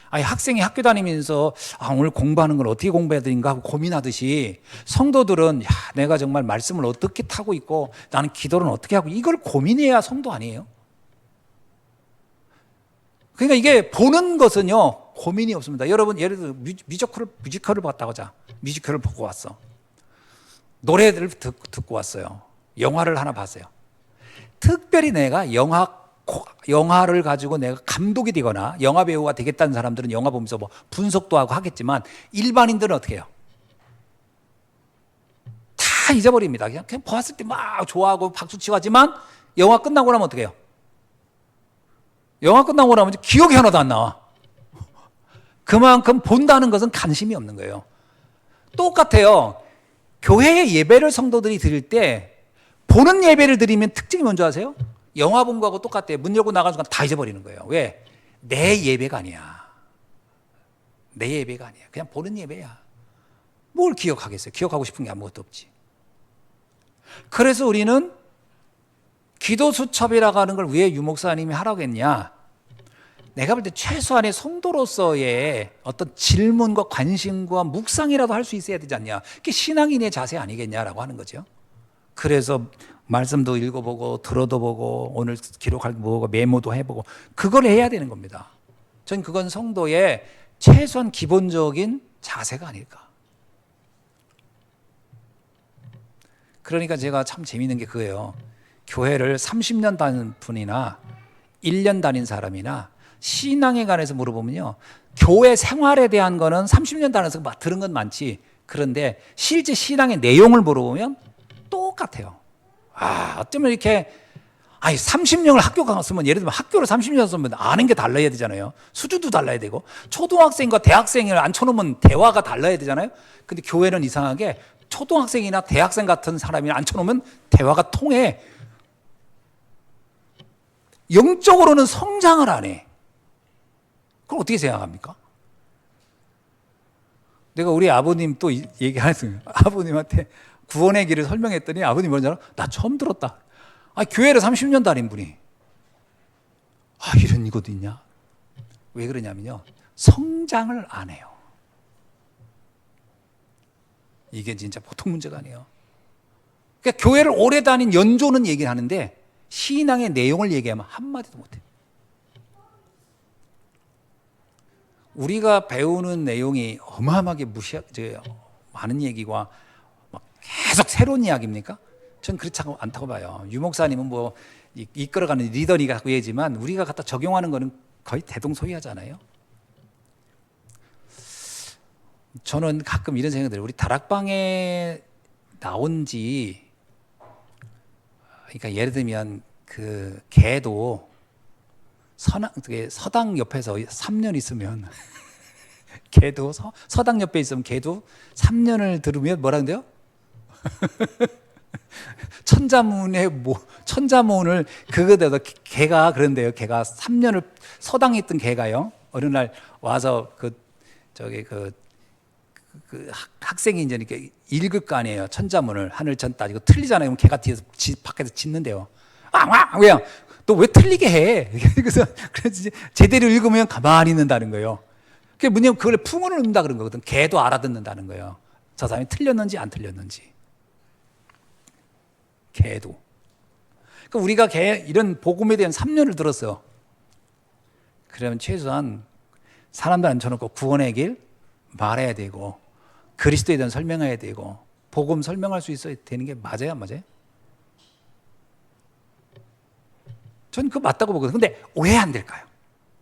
아니, 학생이 학교 다니면서 오늘 공부하는 걸 어떻게 공부해야 되는가 하고 고민하듯이 성도들은 내가 정말 말씀을 어떻게 타고 있고 나는 기도를 어떻게 하고 이걸 고민해야 성도 아니에요? 그러니까 이게 보는 것은요 고민이 없습니다. 여러분 예를 들어 뮤지컬을 봤다고 하자. 뮤지컬을 보고 왔어. 노래들을 듣고 왔어요. 영화를 하나 봤어요. 특별히 내가 영화를 가지고 내가 감독이 되거나 영화 배우가 되겠다는 사람들은 영화 보면서 뭐 분석도 하고 하겠지만 일반인들은 어떻게 해요? 다 잊어버립니다. 그냥 보았을 때 막 좋아하고 박수치고 하지만 영화 끝나고 나면 어떻게 해요? 영화 끝나고 나면 기억이 하나도 안 나와. 그만큼 본다는 것은 관심이 없는 거예요. 똑같아요. 교회의 예배를 성도들이 드릴 때 보는 예배를 드리면 특징이 뭔지 아세요? 영화 본 거하고 똑같아요. 문 열고 나가는 순간 다 잊어버리는 거예요. 왜? 내 예배가 아니야. 내 예배가 아니야. 그냥 보는 예배야. 뭘 기억하겠어요? 기억하고 싶은 게 아무것도 없지. 그래서 우리는 기도 수첩이라고 하는 걸 왜 유목사님이 하라고 했냐? 내가 볼 때 최소한의 성도로서의 어떤 질문과 관심과 묵상이라도 할 수 있어야 되지 않냐? 그게 신앙인의 자세 아니겠냐라고 하는 거죠. 그래서 말씀도 읽어보고 들어도 보고 오늘 기록할 거 보고 메모도 해보고 그걸 해야 되는 겁니다. 전 그건 성도의 최소한 기본적인 자세가 아닐까. 그러니까 제가 참 재미있는 게 그거예요. 교회를 30년 다닌 분이나 1년 다닌 사람이나 신앙에 관해서 물어보면요. 교회 생활에 대한 거는 30년 다녀서 막 들은 건 많지. 그런데 실제 신앙의 내용을 물어보면 똑같아요. 어쩌면 이렇게 30년을 학교 갔으면 예를 들면 학교를 30년 갔으면 아는 게 달라야 되잖아요. 수준도 달라야 되고 초등학생과 대학생을 앉혀놓으면 대화가 달라야 되잖아요. 근데 교회는 이상하게 초등학생이나 대학생 같은 사람이 앉혀놓으면 대화가 통해. 영적으로는 성장을 안 해. 그럼 어떻게 생각합니까? 내가 우리 아버님 또 얘기하는 아버님한테 구원의 길을 설명했더니 아버님 뭐냐? 나 처음 들었다. 아, 교회를 30년 다닌 분이 이런 것도 있냐? 왜 그러냐면요, 성장을 안 해요. 이게 진짜 보통 문제가 아니에요. 그러니까 교회를 오래 다닌 연조는 얘기를 하는데 신앙의 내용을 얘기하면 한마디도 못해요. 우리가 배우는 내용이 어마어마하게 많은 얘기가 막 계속 새로운 이야기입니까? 전 그렇지 않다고 봐요. 유 목사님은 뭐 이끌어가는 리더니까 그 얘기지만 우리가 갖다 적용하는 거는 거의 대동소이하잖아요. 저는 가끔 이런 생각이 들어요. 우리 다락방에 나온 지, 그러니까 예를 들면 그 개도 서당 옆에서 3년 있으면 개도 서당 옆에 있으면 개도 3년을 들으면 뭐라 그래요? 천자문을 그거대로 개가 그런데요. 개가 3년을 서당에 있던 개가요. 어느 날 와서 학생이 이제 이렇게 읽을 거 아니에요. 천자문을 하늘 천 따지고 틀리잖아요. 그럼 개가 뒤에서 밖에서 짖는데요. 왜야? 너 왜 틀리게 해? 그래서 제대로 읽으면 가만히 있는다는 거예요. 그게 뭐냐면 그걸 풍문을 읽는다 그런 거거든. 개도 알아듣는다는 거예요. 저 사람이 틀렸는지 안 틀렸는지. 개도. 그러니까 우리가 이런 복음에 대한 3년을 들었어요. 그러면 최소한 사람들 앉혀놓고 구원의 길 말해야 되고 그리스도에 대한 설명해야 되고 복음 설명할 수 있어야 되는 게 맞아요, 안 맞아요? 전 그거 맞다고 보거든요. 근데 왜 안 될까요?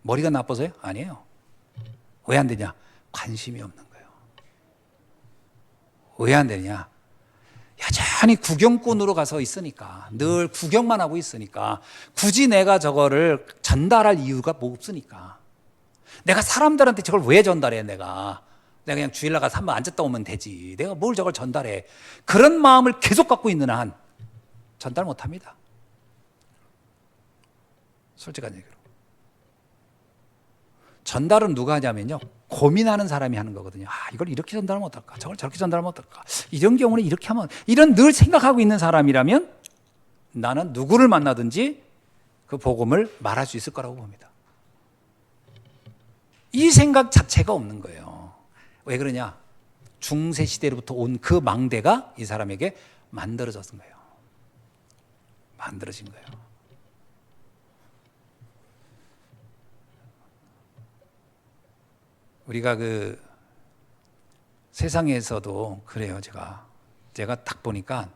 머리가 나빠서요? 아니에요. 왜 안 되냐? 관심이 없는 거예요. 왜 안 되냐? 여전히 구경꾼으로 가서 있으니까, 늘 구경만 하고 있으니까, 굳이 내가 저거를 전달할 이유가 뭐 없으니까. 내가 사람들한테 저걸 왜 전달해, 내가 그냥 주일날 가서 한번 앉았다 오면 되지. 내가 뭘 저걸 전달해. 그런 마음을 계속 갖고 있는 한 전달 못 합니다. 솔직한 얘기로. 전달은 누가 하냐면요, 고민하는 사람이 하는 거거든요. 이걸 이렇게 전달하면 어떨까? 저걸 저렇게 전달하면 어떨까? 이런 경우는 이렇게 하면, 이런 늘 생각하고 있는 사람이라면 나는 누구를 만나든지 그 복음을 말할 수 있을 거라고 봅니다. 이 생각 자체가 없는 거예요. 왜 그러냐? 중세 시대로부터 온 그 망대가 이 사람에게 만들어진 거예요. 만들어진 거예요. 우리가 그 세상에서도 그래요. 제가 딱 보니까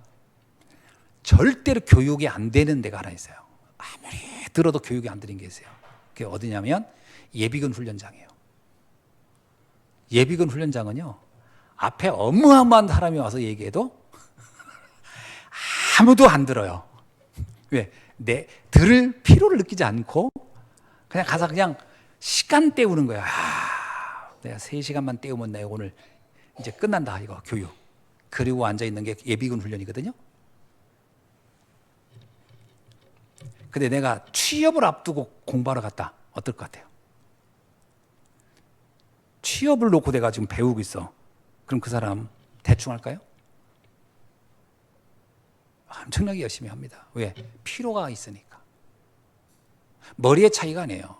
절대로 교육이 안 되는 데가 하나 있어요. 아무리 들어도 교육이 안 되는 게 있어요. 그게 어디냐면 예비군 훈련장이에요. 예비군 훈련장은요, 앞에 어마어마한 사람이 와서 얘기해도 아무도 안 들어요. 왜? 들을 필요를 느끼지 않고 그냥 가서 그냥 시간 때우는 거야. 내가 3시간만 때우면 내가 오늘 이제 끝난다, 이거 교육. 그리고 앉아있는 게 예비군 훈련이거든요. 근데 내가 취업을 앞두고 공부하러 갔다. 어떨 것 같아요? 취업을 놓고 내가 지금 배우고 있어. 그럼 그 사람 대충 할까요? 엄청나게 열심히 합니다. 왜? 피로가 있으니까. 머리의 차이가 아니에요.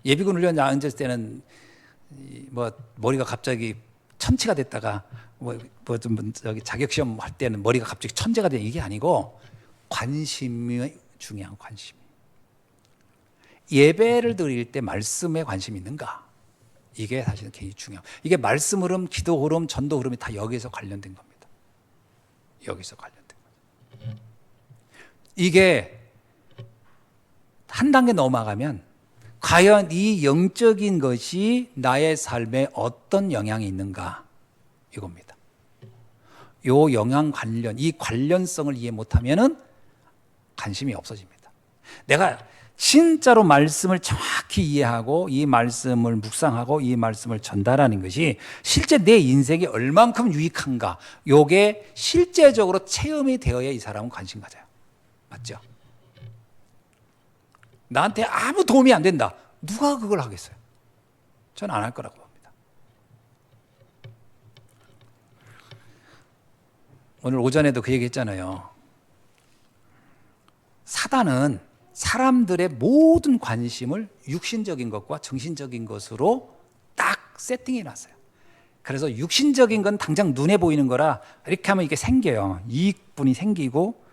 예비군 훈련 앉았을 때는 머리가 갑자기 천치가 됐다가 자격시험 할 때는 머리가 갑자기 천재가 돼, 이게 아니고 관심이 중요한 관심. 예배를 드릴 때 말씀에 관심이 있는가? 이게 사실은 굉장히 중요해요. 이게 말씀 흐름, 기도 흐름, 전도 흐름이 다 여기에서 관련된 겁니다. 여기서 관련된 거죠. 이게 한 단계 넘어가면 과연 이 영적인 것이 나의 삶에 어떤 영향이 있는가, 이겁니다. 요 영향 관련, 이 관련성을 이해 못하면은 관심이 없어집니다. 내가 진짜로 말씀을 정확히 이해하고 이 말씀을 묵상하고 이 말씀을 전달하는 것이 실제 내 인생에 얼만큼 유익한가, 요게 실제적으로 체험이 되어야 이 사람은 관심 가져요. 맞죠? 나한테 아무 도움이 안 된다. 누가 그걸 하겠어요? 저는 안 할 거라고 봅니다. 오늘 오전에도 그 얘기 했잖아요. 사단은 사람들의 모든 관심을 육신적인 것과 정신적인 것으로 딱 세팅해 놨어요. 그래서 육신적인 건 당장 눈에 보이는 거라 이렇게 하면 이게 생겨요. 이익분이 생기고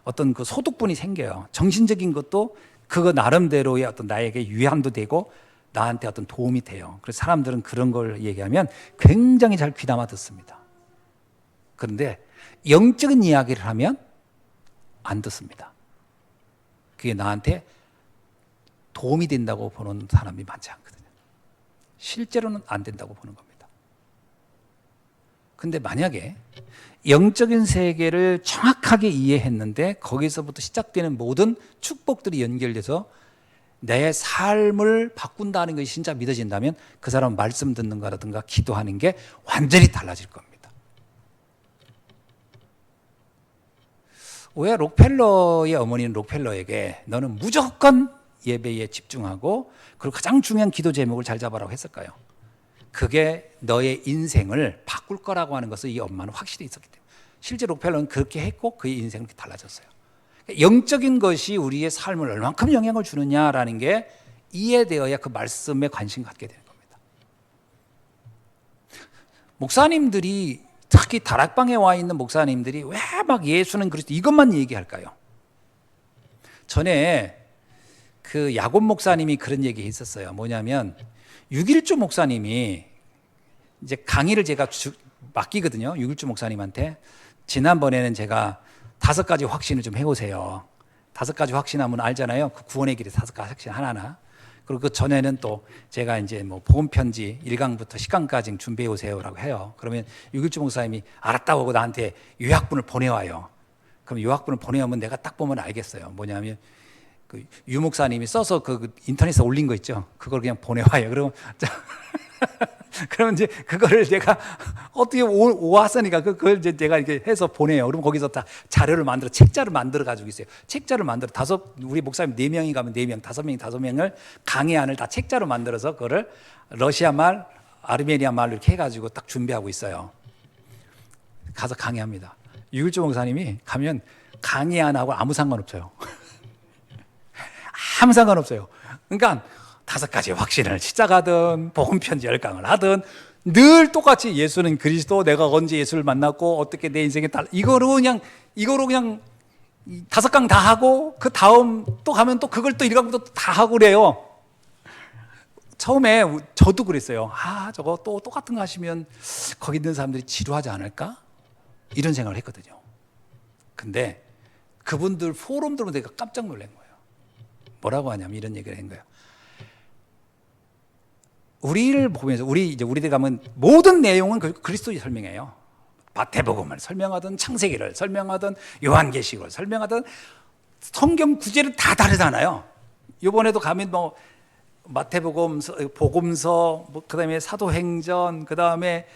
어떤 그 소득분이 생겨요. 정신적인 것도 그거 나름대로의 어떤 나에게 유한도 되고 나한테 어떤 도움이 돼요. 그래서 사람들은 그런 걸 얘기하면 굉장히 잘 귀담아 듣습니다. 그런데 영적인 이야기를 하면 안 듣습니다. 그게 나한테 도움이 된다고 보는 사람이 많지 않거든요. 실제로는 안 된다고 보는 겁니다. 근데 만약에 영적인 세계를 정확하게 이해했는데 거기서부터 시작되는 모든 축복들이 연결돼서 내 삶을 바꾼다는 것이 진짜 믿어진다면 그 사람은 말씀 듣는 거라든가 기도하는 게 완전히 달라질 겁니다. 왜 록펠러의 어머니는 록펠러에게 너는 무조건 예배에 집중하고 그리고 가장 중요한 기도 제목을 잘 잡아라고 했을까요? 그게 너의 인생을 바꿀 거라고 하는 것을 이 엄마는 확실히 있었기 때문에 실제 록펠러는 그렇게 했고 그의 인생은 그렇게 달라졌어요. 영적인 것이 우리의 삶을 얼만큼 영향을 주느냐라는 게 이해되어야 그 말씀에 관심 갖게 되는 겁니다. 목사님들이 특히 다락방에 와 있는 목사님들이 왜 막 예수는 그리스도 이것만 얘기할까요? 전에 그 야곱 목사님이 그런 얘기 했었어요. 뭐냐면 6일주 목사님이 이제 강의를 제가 맡기거든요. 6일주 목사님한테. 지난번에는 제가 5가지 확신을 좀 해오세요. 5가지 확신하면 알잖아요. 그 구원의 길에 5가지 확신 하나하나. 그리고 그 전에는 또 제가 이제 뭐 복음 편지 1강부터 10강까지 준비해 오세요라고 해요. 그러면 6일주 목사님이 알았다고 하고 나한테 요약본을 보내와요. 그럼 요약본을 보내오면 내가 딱 보면 알겠어요. 뭐냐면 그 유 목사님이 써서 그 인터넷에 올린 거 있죠. 그걸 그냥 보내와요. 그러면 그러면 이제 그거를 내가 어떻게 오왔으니까 그걸 이제 내가 이렇게 해서 보내요. 그러면 거기서 다 자료를 만들어 책자를 만들어 가지고 있어요. 책자를 만들어 우리 목사님 4명이 가면 4명, 5명이 5명을 강의안을 다 책자로 만들어서 그거를 러시아 말, 아르메니아 말로 이렇게 해가지고 딱 준비하고 있어요. 가서 강의합니다. 유일주 목사님이 가면 강의안하고 아무 상관없어요. 아무 상관없어요. 그러니까 5가지 확신을 시작하든 복음 편지 10강을 하든 늘 똑같이 예수는 그리스도, 내가 언제 예수를 만났고 어떻게 내 인생에 이거로 그냥 5강 다 하고 그 다음 또 가면 또 그걸 또 1강부터 다 하고 그래요. 처음에 저도 그랬어요. 저거 또 똑같은 거 하시면 거기 있는 사람들이 지루하지 않을까? 이런 생각을 했거든요. 근데 그분들 포럼 들으면 내가 깜짝 놀란 거예요. 뭐라고 하냐면 이런 얘기를 한 거예요. 우리를 보면서 우리들 가면 모든 내용은 그리스도의 설명이에요. 마태복음을 설명하든 창세기를 설명하든 요한계시록을 설명하든 성경 구절은 다 다르잖아요. 이번에도 가면 뭐 마태복음, 복음서, 그다음에 사도행전, 그다음에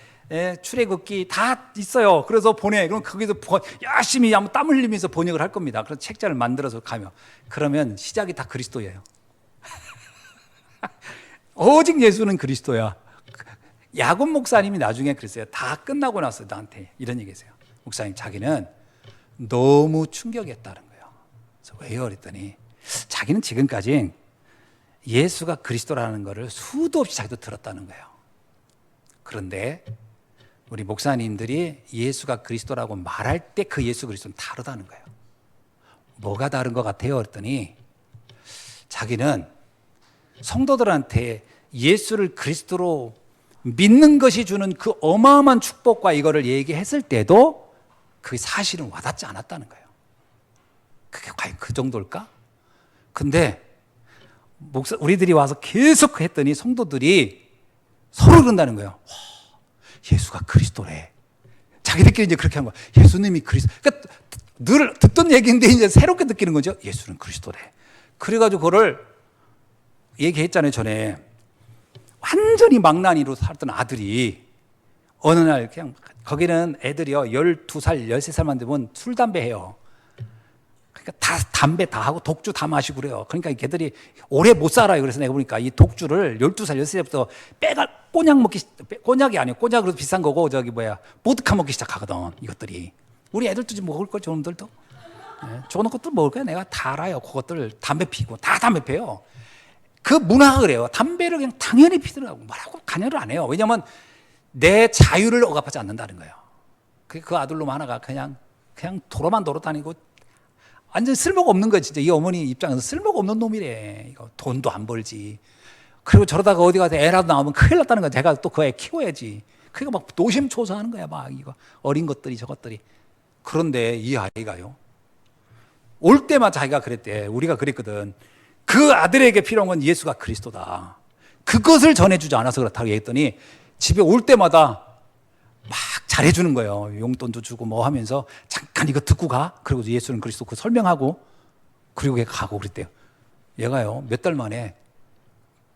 출애굽기 다 있어요. 그래서 그럼 거기서 열심히 땀 흘리면서 번역을 할 겁니다. 그래서 책자를 만들어서 가면 그러면 시작이 다 그리스도예요. 오직 예수는 그리스도야. 야곱 목사님이 나중에 그랬어요. 다 끝나고 나서 나한테 이런 얘기했어요. 목사님, 자기는 너무 충격이었다는 거예요. 그래서 왜요? 그랬더니 자기는 지금까지 예수가 그리스도라는 거를 수도 없이 자기도 들었다는 거예요. 그런데 우리 목사님들이 예수가 그리스도라고 말할 때 그 예수 그리스도는 다르다는 거예요. 뭐가 다른 것 같아요? 그랬더니 자기는 성도들한테 예수를 그리스도로 믿는 것이 주는 그 어마어마한 축복과 이거를 얘기했을 때도 그 사실은 와닿지 않았다는 거예요. 그게 과연 그 정도일까? 근데 우리들이 와서 계속 했더니 성도들이 서로 그런다는 거예요. 예수가 그리스도래. 자기들끼리 이제 그렇게 한 거야. 예수님이 그리스도. 그러니까 늘 듣던 얘기인데 이제 새롭게 느끼는 거죠. 예수는 그리스도래. 그래가지고 그거를 얘기했잖아요, 전에. 완전히 망나니로 살던 아들이 어느 날 그냥 거기는 애들이요 12살, 13살만 되면 술, 담배 해요. 그러니까 다 담배 다 하고 독주 다 마시고 그래요. 그러니까 걔들이 오래 못 살아요. 그래서 내가 보니까 이 독주를 12살, 13살부터 꼬냑이 아니에요. 꼬냑으로 비싼 거고 보드카 먹기 시작하거든. 이것들이. 우리 애들도 좀 먹을 걸, 저놈들도. 좋은 것들 먹을 거야. 내가 다 알아요. 그것들 담배 피고 다 담배 피워요. 그 문화가 그래요. 담배를 그냥 당연히 피더라고. 뭐라고 관여를 안 해요. 왜냐하면 내 자유를 억압하지 않는다는 거예요. 그 아들놈 하나가 그냥 도로만 돌아다니고 완전 쓸모가 없는 거야. 진짜 이 어머니 입장에서 쓸모가 없는 놈이래. 이거 돈도 안 벌지. 그리고 저러다가 어디 가서 애라도 나오면 큰일 났다는 거야. 제가 또 그 애 키워야지. 그러니까 막 노심초사하는 거야. 막 이거 어린 것들이 저것들이. 그런데 이 아이가요. 올 때마다 자기가 그랬대. 우리가 그랬거든. 그 아들에게 필요한 건 예수가 그리스도다. 그것을 전해주지 않아서 그렇다고 얘기했더니 집에 올 때마다 막 잘해주는 거예요. 용돈도 주고 뭐 하면서 잠깐 이거 듣고 가. 그리고 예수는 그리스도 그 설명하고 그리고 걔 가고 그랬대요. 얘가요 몇 달 만에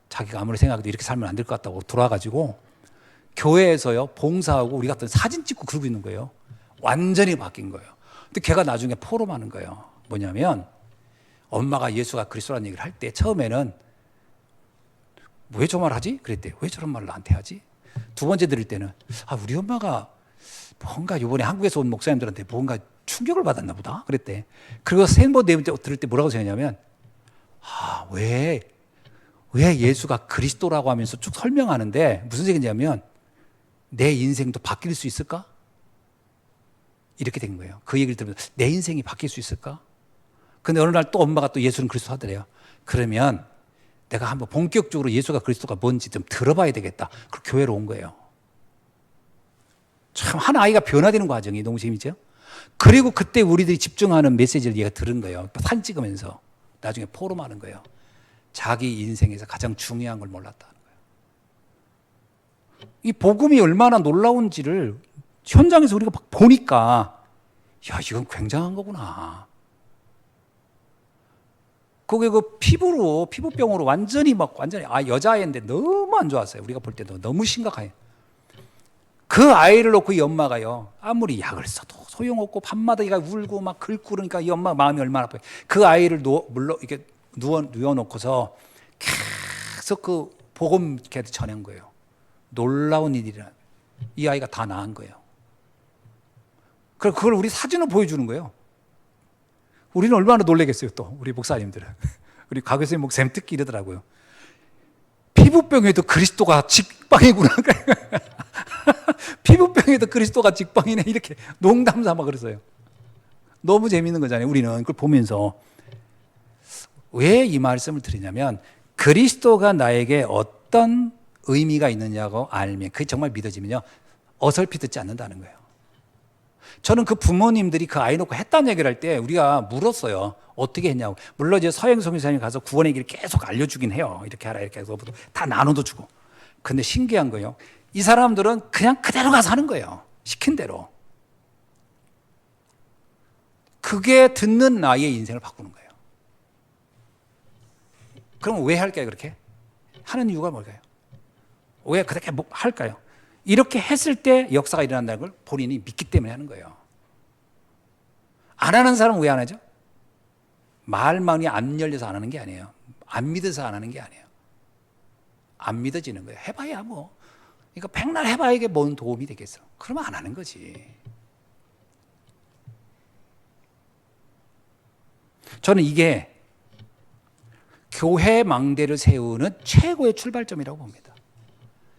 자기가 아무리 생각해도 이렇게 살면 안 될 것 같다고 돌아가지고 교회에서요 봉사하고 우리 같은 사진 찍고 그러고 있는 거예요. 완전히 바뀐 거예요. 근데 걔가 나중에 포럼하는 거예요. 뭐냐면 엄마가 예수가 그리스도라는 얘기를 할 때 처음에는 왜 저 말 하지? 그랬대요. 왜 저런 말을 나한테 하지? 두 번째 들을 때는 우리 엄마가 뭔가 이번에 한국에서 온 목사님들한테 뭔가 충격을 받았나 보다 그랬대. 그리고 세 번째 들을 때 뭐라고 생각하냐면 왜 예수가 그리스도라고 하면서 쭉 설명하는데 무슨 얘기냐면 내 인생도 바뀔 수 있을까? 이렇게 된 거예요. 그 얘기를 들으면서 내 인생이 바뀔 수 있을까? 근데 어느 날 또 엄마가 또 예수는 그리스도 하더래요. 그러면 내가 한번 본격적으로 예수가 그리스도가 뭔지 좀 들어봐야 되겠다. 그리고 교회로 온 거예요. 참 한 아이가 변화되는 과정이 너무 재밌죠? 그리고 그때 우리들이 집중하는 메시지를 얘가 들은 거예요. 사진 찍으면서 나중에 포럼하는 거예요. 자기 인생에서 가장 중요한 걸 몰랐다는 거예요. 이 복음이 얼마나 놀라운지를 현장에서 우리가 막 보니까 이건 굉장한 거구나. 그게 피부병으로 완전히 여자애인데 너무 안 좋았어요. 우리가 볼 때도 너무 심각해요. 그 아이를 놓고 이 엄마가요, 아무리 약을 써도 소용없고 밤마다 얘가 울고 막 긁고 그러니까 이 엄마 마음이 얼마나 아파요. 그 아이를 이렇게 누워놓고서 계속 그 복음 걔한테 전한 거예요. 놀라운 일이라. 이 아이가 다 나은 거예요. 그걸 우리 사진을 보여주는 거예요. 우리는 얼마나 놀라겠어요, 또 우리 목사님들은. 우리 가교수님 목사님 특히 이러더라고요. 피부병에도 그리스도가 직방이구나. 피부병에도 그리스도가 직방이네. 이렇게 농담 삼아 그랬어요. 너무 재밌는 거잖아요. 우리는 그걸 보면서 왜 이 말씀을 드리냐면 그리스도가 나에게 어떤 의미가 있느냐고 알면 그게 정말 믿어지면요 어설피 듣지 않는다는 거예요. 저는 그 부모님들이 그 아이 놓고 했다는 얘기를 할 때 우리가 물었어요. 어떻게 했냐고. 물론 이제 서영성 교사님이 가서 구원의 길을 계속 알려주긴 해요. 이렇게 하라 이렇게 해서 다 나눠도 주고. 근데 신기한 거예요. 이 사람들은 그냥 그대로 가서 하는 거예요. 시킨 대로. 그게 듣는 나의 인생을 바꾸는 거예요. 그럼 왜 할까요, 그렇게? 하는 이유가 뭘까요? 왜 그렇게 할까요? 이렇게 했을 때 역사가 일어난다는 걸 본인이 믿기 때문에 하는 거예요. 안 하는 사람은 왜 안 하죠? 마음이 안 열려서 안 하는 게 아니에요. 안 믿어서 안 하는 게 아니에요. 안 믿어지는 거예요. 해봐야 뭐. 그러니까 백날 해봐야 이게 뭔 도움이 되겠어. 그러면 안 하는 거지. 저는 이게 교회 망대를 세우는 최고의 출발점이라고 봅니다.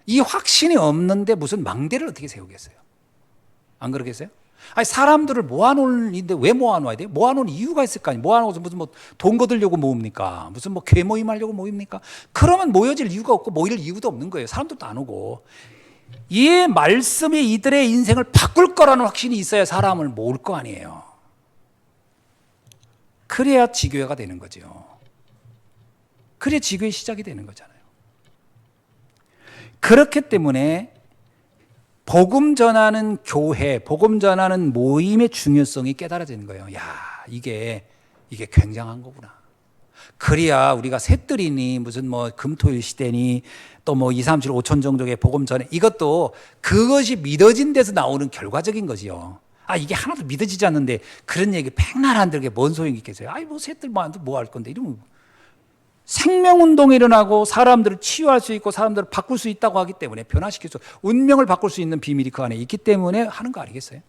이 확신이 없는데 무슨 망대를 어떻게 세우겠어요? 안 그러겠어요? 아니 사람들을 모아놓는데 왜 모아놓아야 돼요? 모아놓은 이유가 있을 거 아니에요. 모아놓아서 무슨 돈 거두려고 모읍니까? 무슨 괴모임 하려고 모입니까? 그러면 모여질 이유가 없고 모일 이유도 없는 거예요. 사람들도 안 오고. 이 말씀이 이들의 인생을 바꿀 거라는 확신이 있어야 사람을 모을 거 아니에요. 그래야 지교회가 되는 거죠. 그래야 지교회 시작이 되는 거잖아요. 그렇기 때문에 복음 전하는 교회, 복음 전하는 모임의 중요성이 깨달아지는 거예요. 야, 이게 굉장한 거구나. 그래야 우리가 셋들이니 무슨 금토일 시대니 또 2, 3, 7, 5천 정도의 복음 전에 이것도 그것이 믿어진 데서 나오는 결과적인 거지요. 이게 하나도 믿어지지 않는데 그런 얘기 백날 안 들게 뭔 소용이 있겠어요? 셋들 뭐 할 건데 이러면 생명운동이 일어나고 사람들을 치유할 수 있고 사람들을 바꿀 수 있다고 하기 때문에 변화시킬 수 운명을 바꿀 수 있는 비밀이 그 안에 있기 때문에 하는 거 아니겠어요?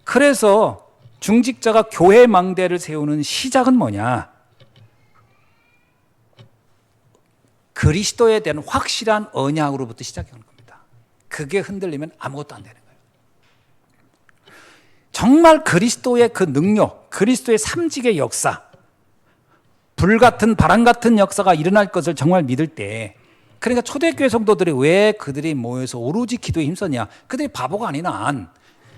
그래서 중직자가 교회 망대를 세우는 시작은 뭐냐? 그리스도에 대한 확실한 언약으로부터 시작하는 겁니다. 그게 흔들리면 아무것도 안 되는 거예요. 정말 그리스도의 그 능력, 그리스도의 삼직의 역사, 불같은 바람 같은 역사가 일어날 것을 정말 믿을 때, 그러니까 초대교회 성도들이 왜 그들이 모여서 오로지 기도에 힘썼냐? 그들이 바보가 아니라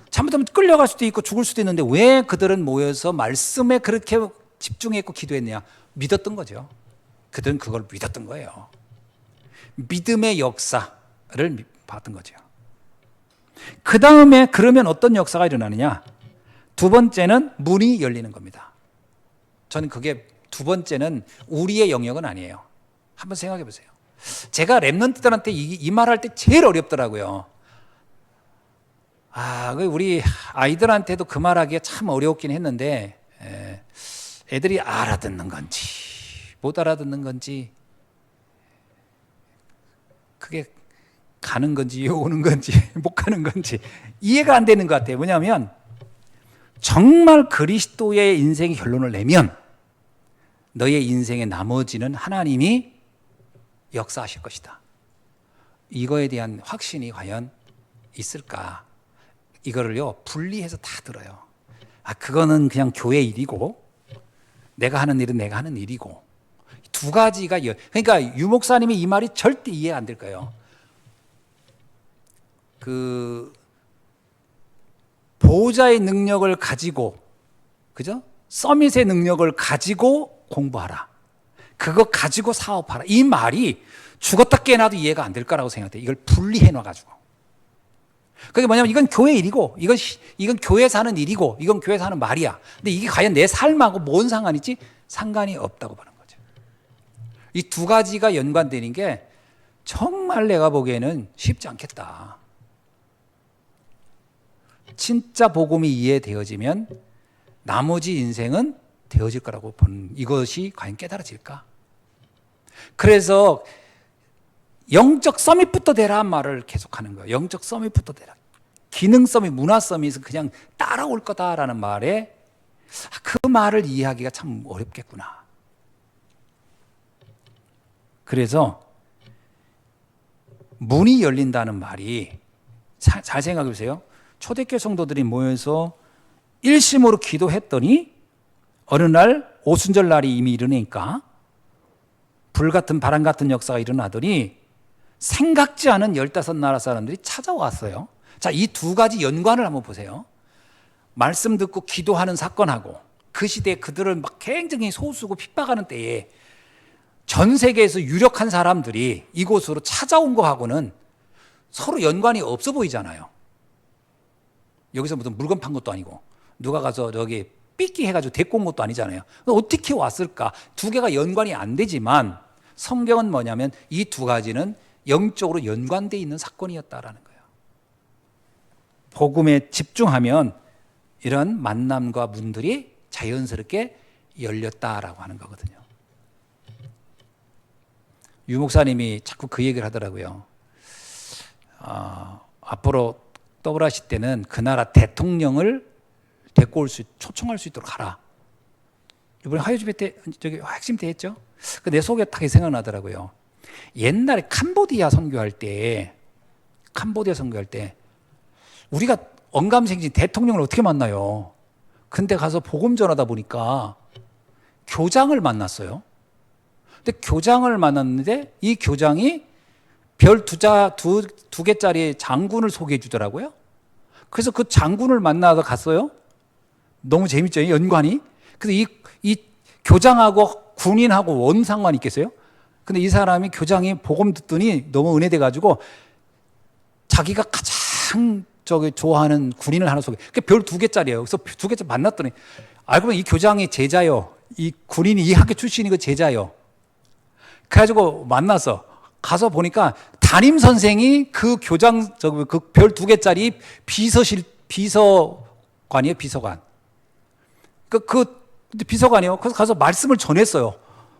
잘못하면 끌려갈 수도 있고 죽을 수도 있는데 왜 그들은 모여서 말씀에 그렇게 집중했고 기도했냐? 믿었던 거죠. 그들은 그걸 믿었던 거예요. 믿음의 역사를 봤던 거죠. 그 다음에 그러면 어떤 역사가 일어나느냐? 두 번째는 문이 열리는 겁니다. 저는 그게 두 번째는 우리의 영역은 아니에요. 한번 생각해 보세요. 제가 랩런트들한테 이 말할 때 제일 어렵더라고요. 우리 아이들한테도 그 말하기가 참 어려웠긴 했는데 애들이 알아듣는 건지 못 알아듣는 건지 그게 가는 건지 오는 건지 못 가는 건지 이해가 안 되는 것 같아요. 뭐냐면 정말 그리스도의 인생의 결론을 내면 너의 인생의 나머지는 하나님이 역사하실 것이다. 이거에 대한 확신이 과연 있을까? 이거를요 분리해서 다 들어요. 그거는 그냥 교회 일이고 내가 하는 일은 내가 하는 일이고 두 가지가 그러니까 유 목사님이 이 말이 절대 이해 안 될 거예요. 그 보호자의 능력을 가지고 그죠? 서밋의 능력을 가지고 공부하라. 그거 가지고 사업하라. 이 말이 죽었다 깨어나도 이해가 안 될 거라고 생각해요. 이걸 분리해 놔가지고. 그게 뭐냐면 이건 교회 일이고 이건 교회에서 하는 일이고 이건 교회에서 하는 말이야. 근데 이게 과연 내 삶하고 뭔 상관이지? 상관이 없다고 보는 거죠. 이 두 가지가 연관되는 게 정말 내가 보기에는 쉽지 않겠다. 진짜 복음이 이해되어지면 나머지 인생은 되어질 거라고 보는 이것이 과연 깨달아질까? 그래서 영적 서밋부터 되라 한 말을 계속하는 거예요. 영적 서밋부터 되라. 기능 서밋, 문화 서밋은 그냥 따라올 거다라는 말에 그 말을 이해하기가 참 어렵겠구나. 그래서 문이 열린다는 말이 잘 생각해 보세요. 초대교회 성도들이 모여서 일심으로 기도했더니 어느 날 오순절 날이 이미 이르니까 불같은 바람 같은 역사가 일어나더니 생각지 않은 15나라 사람들이 찾아왔어요. 자, 이 두 가지 연관을 한번 보세요. 말씀 듣고 기도하는 사건하고 그 시대에 그들을 막 굉장히 소수고 핍박하는 때에 전 세계에서 유력한 사람들이 이곳으로 찾아온 거하고는 서로 연관이 없어 보이잖아요. 여기서 무슨 물건 판 것도 아니고 누가 가서 저기 삐끼 해가지고 데리고 온 것도 아니잖아요. 어떻게 왔을까? 두 개가 연관이 안 되지만 성경은 뭐냐면 이 두 가지는 영적으로 연관되어 있는 사건이었다라는 거예요. 복음에 집중하면 이런 만남과 문들이 자연스럽게 열렸다라고 하는 거거든요. 유 목사님이 자꾸 그 얘기를 하더라고요. 앞으로 더블하실 때는 그 나라 대통령을 데리고 올 수, 초청할 수 있도록 하라. 이번에 화요집회 때, 핵심 때 했죠? 내 속에 딱 생각나더라고요. 옛날에 캄보디아 선교할 때, 우리가 언감생심 대통령을 어떻게 만나요? 근데 가서 복음 전하다 보니까 교장을 만났어요. 근데 교장을 만났는데 이 교장이 별 두 개짜리 장군을 소개해 주더라고요. 그래서 그 장군을 만나서 갔어요. 너무 재밌죠, 연관이. 그래서 이 교장하고 군인하고 뭔 상관이 있겠어요? 근데 이 사람이 교장이 복음 듣더니 너무 은혜돼가지고 자기가 가장 좋아하는 군인을 하나 소개. 별 2개짜리예요. 그래서 2개짜리 만났더니 알고 보면 이 교장이 제자요. 이 군인이 이 학교 출신이 그 제자요. 그래가지고 만나서 가서 보니까 담임 선생이 그 교장 그 별 2개짜리 비서관이에요, 비서관. 그 비서관이요. 그래서 가서 말씀을 전했어요.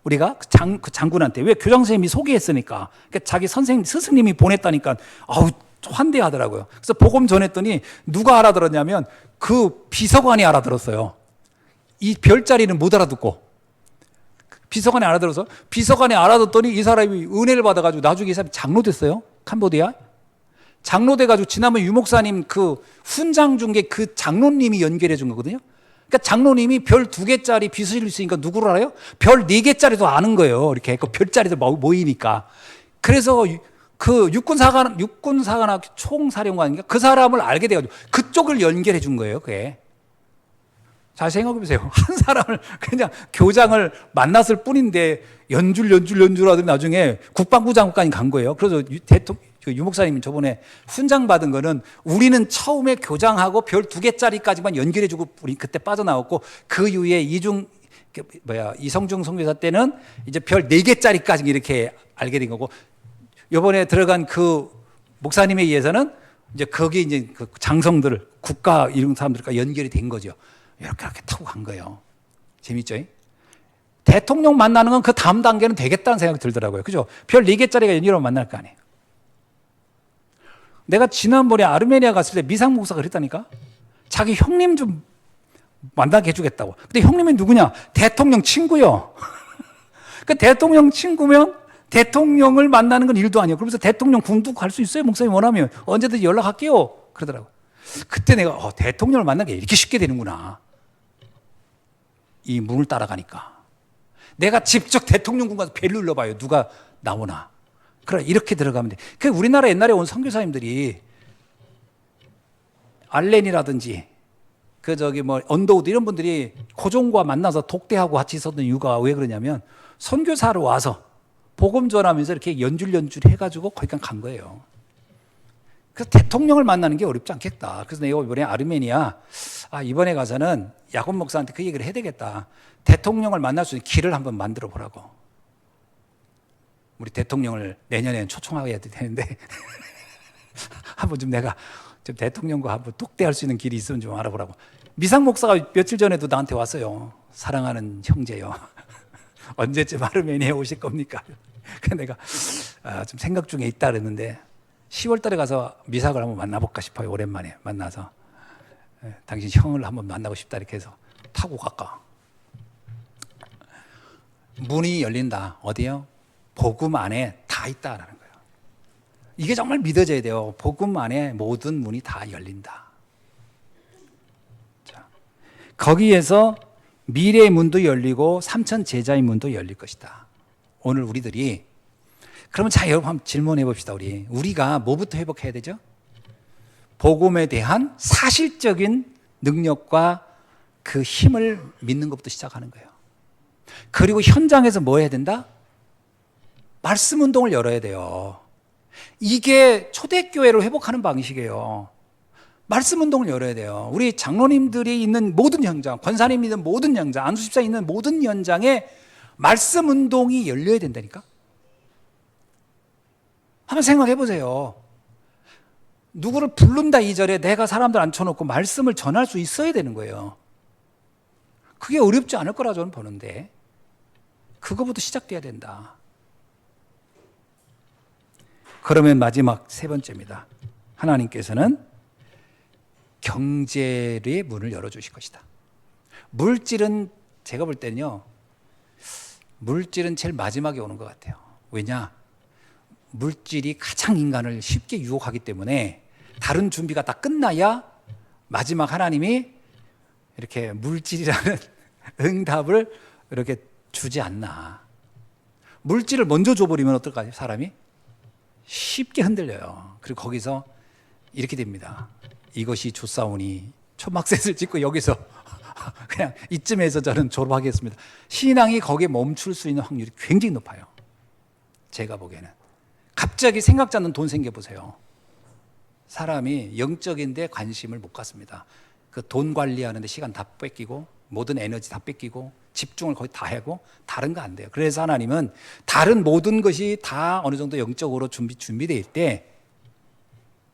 우리가 그 장군한테. 왜 교장 선생님이 소개했으니까. 그러니까 자기 스승님이 보냈다니까. 아우, 환대하더라고요. 그래서 복음 전했더니 누가 알아들었냐면 그 비서관이 알아들었어요. 이 별자리는 못 알아듣고 비서관이 알아들어서 비서관이 알아듣더니 이 사람이 은혜를 받아가지고 나중에 이 사람이 장로 됐어요. 캄보디아 장로 돼가지고 지난번 유 목사님 그 훈장 준 게 그 장로님이 연결해 준 거거든요. 그러니까 장로님이 별 2개짜리 빚을 있으니까 누구를 알아요? 별 4개짜리도 아는 거예요. 이렇게 그 별자리도 모이니까. 그래서 그 육군사관학 총사령관인가 그 사람을 알게 돼가지고 그쪽을 연결해 준 거예요. 그게. 잘 생각해 보세요. 한 사람을 그냥 교장을 만났을 뿐인데 연줄하더니 나중에 국방부 장관까지 간 거예요. 그래서 유 목사님이 저번에 훈장 받은 거는 우리는 처음에 교장하고 별 2개짜리까지만 연결해주고 우리 그때 빠져나왔고 그 이후에 이성중 선교사 때는 이제 별 4개짜리까지 이렇게 알게 된 거고 이번에 들어간 그 목사님에 의해서는 이제 거기 이제 그 장성들 국가 이런 사람들과 연결이 된 거죠. 이렇게 타고 간 거예요. 재밌죠? 대통령 만나는 건 그 다음 단계는 되겠다는 생각이 들더라고요. 그죠? 별 4개짜리가 연결하면 만날 거 아니에요. 내가 지난번에 아르메니아 갔을 때 미상 목사가 그랬다니까? 자기 형님 좀 만나게 해주겠다고. 근데 형님이 누구냐? 대통령 친구요. 그 대통령 친구면 대통령을 만나는 건 일도 아니에요. 그러면서 대통령 궁도 갈 수 있어요. 목사님 원하면 언제든지 연락할게요. 그러더라고요. 그때 내가 대통령을 만나는 게 이렇게 쉽게 되는구나. 이 문을 따라가니까. 내가 직접 대통령 궁 가서 벨을 눌러봐요. 누가 나오나. 그래 이렇게 들어가면 돼. 그 우리나라 옛날에 온 선교사님들이 알렌이라든지 언더우드 이런 분들이 고종과 만나서 독대하고 같이 있었던 이유가 왜 그러냐면 선교사로 와서 복음 전하면서 이렇게 연줄 해가지고 거기까지 간 거예요. 그래서 대통령을 만나는 게 어렵지 않겠다. 그래서 내가 이번에 아르메니아 이번에 가서는 야곱 목사한테 그 얘기를 해야 되겠다. 대통령을 만날 수 있는 길을 한번 만들어 보라고. 우리 대통령을 내년에는 초청해야 되는데 한번 좀 내가 좀 대통령과 한번 독대할 수 있는 길이 있으면 좀 알아보라고. 미상 목사가 며칠 전에도 나한테 왔어요. 사랑하는 형제요. 언제쯤 아르메니아에 오실 겁니까? 그래서 내가 좀 생각 중에 있다 그랬는데 10월 달에 가서 미삭을 한번 만나볼까 싶어요. 오랜만에 만나서 당신 형을 한번 만나고 싶다 이렇게 해서 타고 갈까. 문이 열린다. 어디요? 복음 안에 다 있다라는 거예요. 이게 정말 믿어져야 돼요. 복음 안에 모든 문이 다 열린다. 자, 거기에서 미래의 문도 열리고 삼천 제자의 문도 열릴 것이다. 오늘 우리들이 그러면 자 여러분 한번 질문해 봅시다. 우리가 뭐부터 회복해야 되죠? 복음에 대한 사실적인 능력과 그 힘을 믿는 것부터 시작하는 거예요. 그리고 현장에서 뭐 해야 된다? 말씀 운동을 열어야 돼요. 이게 초대교회를 회복하는 방식이에요. 말씀 운동을 열어야 돼요. 우리 장로님들이 있는 모든 현장, 권사님이 있는 모든 현장, 안수집사 있는 모든 현장에 말씀 운동이 열려야 된다니까? 한번 생각해 보세요. 누구를 부른다 2절에 내가 사람들 앉혀놓고 말씀을 전할 수 있어야 되는 거예요. 그게 어렵지 않을 거라 저는 보는데 그거부터 시작돼야 된다. 그러면 마지막 3번째입니다. 하나님께서는 경제의 문을 열어주실 것이다. 물질은 제가 볼 때는요. 물질은 제일 마지막에 오는 것 같아요. 왜냐? 물질이 가장 인간을 쉽게 유혹하기 때문에 다른 준비가 다 끝나야 마지막 하나님이 이렇게 물질이라는 응답을 이렇게 주지 않나. 물질을 먼저 줘버리면 어떨까요? 사람이 쉽게 흔들려요. 그리고 거기서 이렇게 됩니다. 이것이 좋사오니 초막셋을 짓고 여기서 그냥 이쯤에서 저는 졸업하겠습니다. 신앙이 거기에 멈출 수 있는 확률이 굉장히 높아요. 제가 보기에는. 갑자기 생각지 않는 돈 생겨보세요. 사람이 영적인데 관심을 못 갖습니다. 그 돈 관리하는데 시간 다 뺏기고 모든 에너지 다 뺏기고 집중을 거의 다 하고 다른 거 안 돼요. 그래서 하나님은 다른 모든 것이 다 어느 정도 영적으로 준비될 때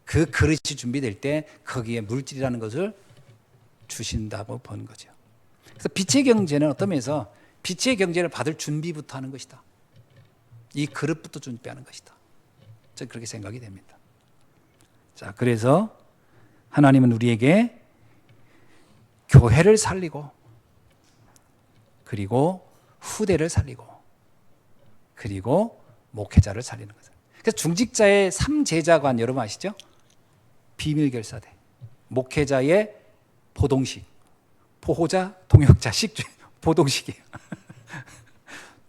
그 그릇이 준비될 때 거기에 물질이라는 것을 주신다고 보는 거죠. 그래서 빛의 경제는 어떤 면에서 빛의 경제를 받을 준비부터 하는 것이다. 이 그릇부터 준비하는 것이다. 저는 그렇게 생각이 됩니다. 자, 그래서 하나님은 우리에게 교회를 살리고, 그리고 후대를 살리고, 그리고 목회자를 살리는 거죠. 그래서 중직자의 3제자관 여러분 아시죠? 비밀결사대, 목회자의 보동식, 보호자, 동역자, 식주, 보동식이에요.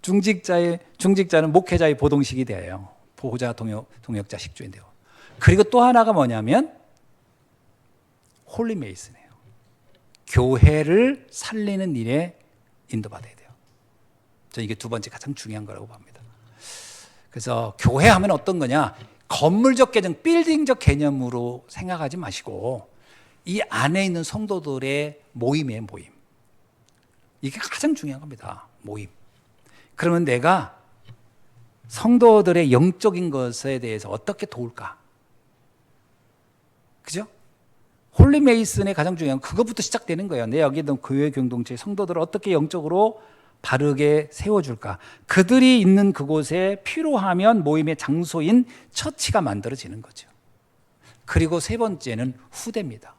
중직자는 목회자의 보동식이 돼요. 보호자, 동역자, 식주인데요. 그리고 또 하나가 뭐냐면 홀리 메이슨이에요. 교회를 살리는 일에 인도받아야 돼요. 저는 이게 두 번째 가장 중요한 거라고 봅니다. 그래서 교회 하면 어떤 거냐? 건물적 개념, 빌딩적 개념으로 생각하지 마시고 이 안에 있는 성도들의 모임이에요, 모임. 이게 가장 중요한 겁니다. 모임. 그러면 내가 성도들의 영적인 것에 대해서 어떻게 도울까? 그죠? 홀리 메이슨의 가장 중요한 그것부터 시작되는 거예요. 내 여기 있는 교회 공동체 성도들을 어떻게 영적으로 바르게 세워줄까? 그들이 있는 그곳에 필요하면 모임의 장소인 처치가 만들어지는 거죠. 그리고 세 번째는 후대입니다.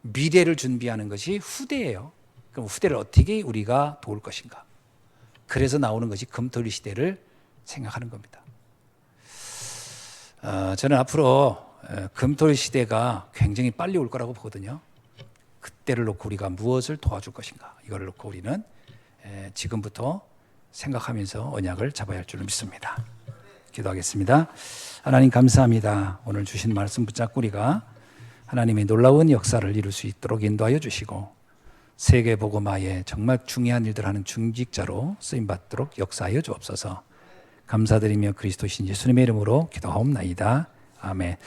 미래를 준비하는 것이 후대예요. 그럼 후대를 어떻게 우리가 도울 것인가? 그래서 나오는 것이 금토일 시대를 생각하는 겁니다. 저는 앞으로 금토일 시대가 굉장히 빨리 올 거라고 보거든요. 그때를 놓고 우리가 무엇을 도와줄 것인가? 이걸 놓고 우리는 지금부터 생각하면서 언약을 잡아야 할 줄 믿습니다. 기도하겠습니다. 하나님 감사합니다. 오늘 주신 말씀 붙잡고 우리가 하나님의 놀라운 역사를 이룰 수 있도록 인도하여 주시고 세계 복음화에 정말 중요한 일들 하는 중직자로 쓰임받도록 역사하여 주옵소서. 감사드리며 그리스도신 예수님의 이름으로 기도하옵나이다. 아멘.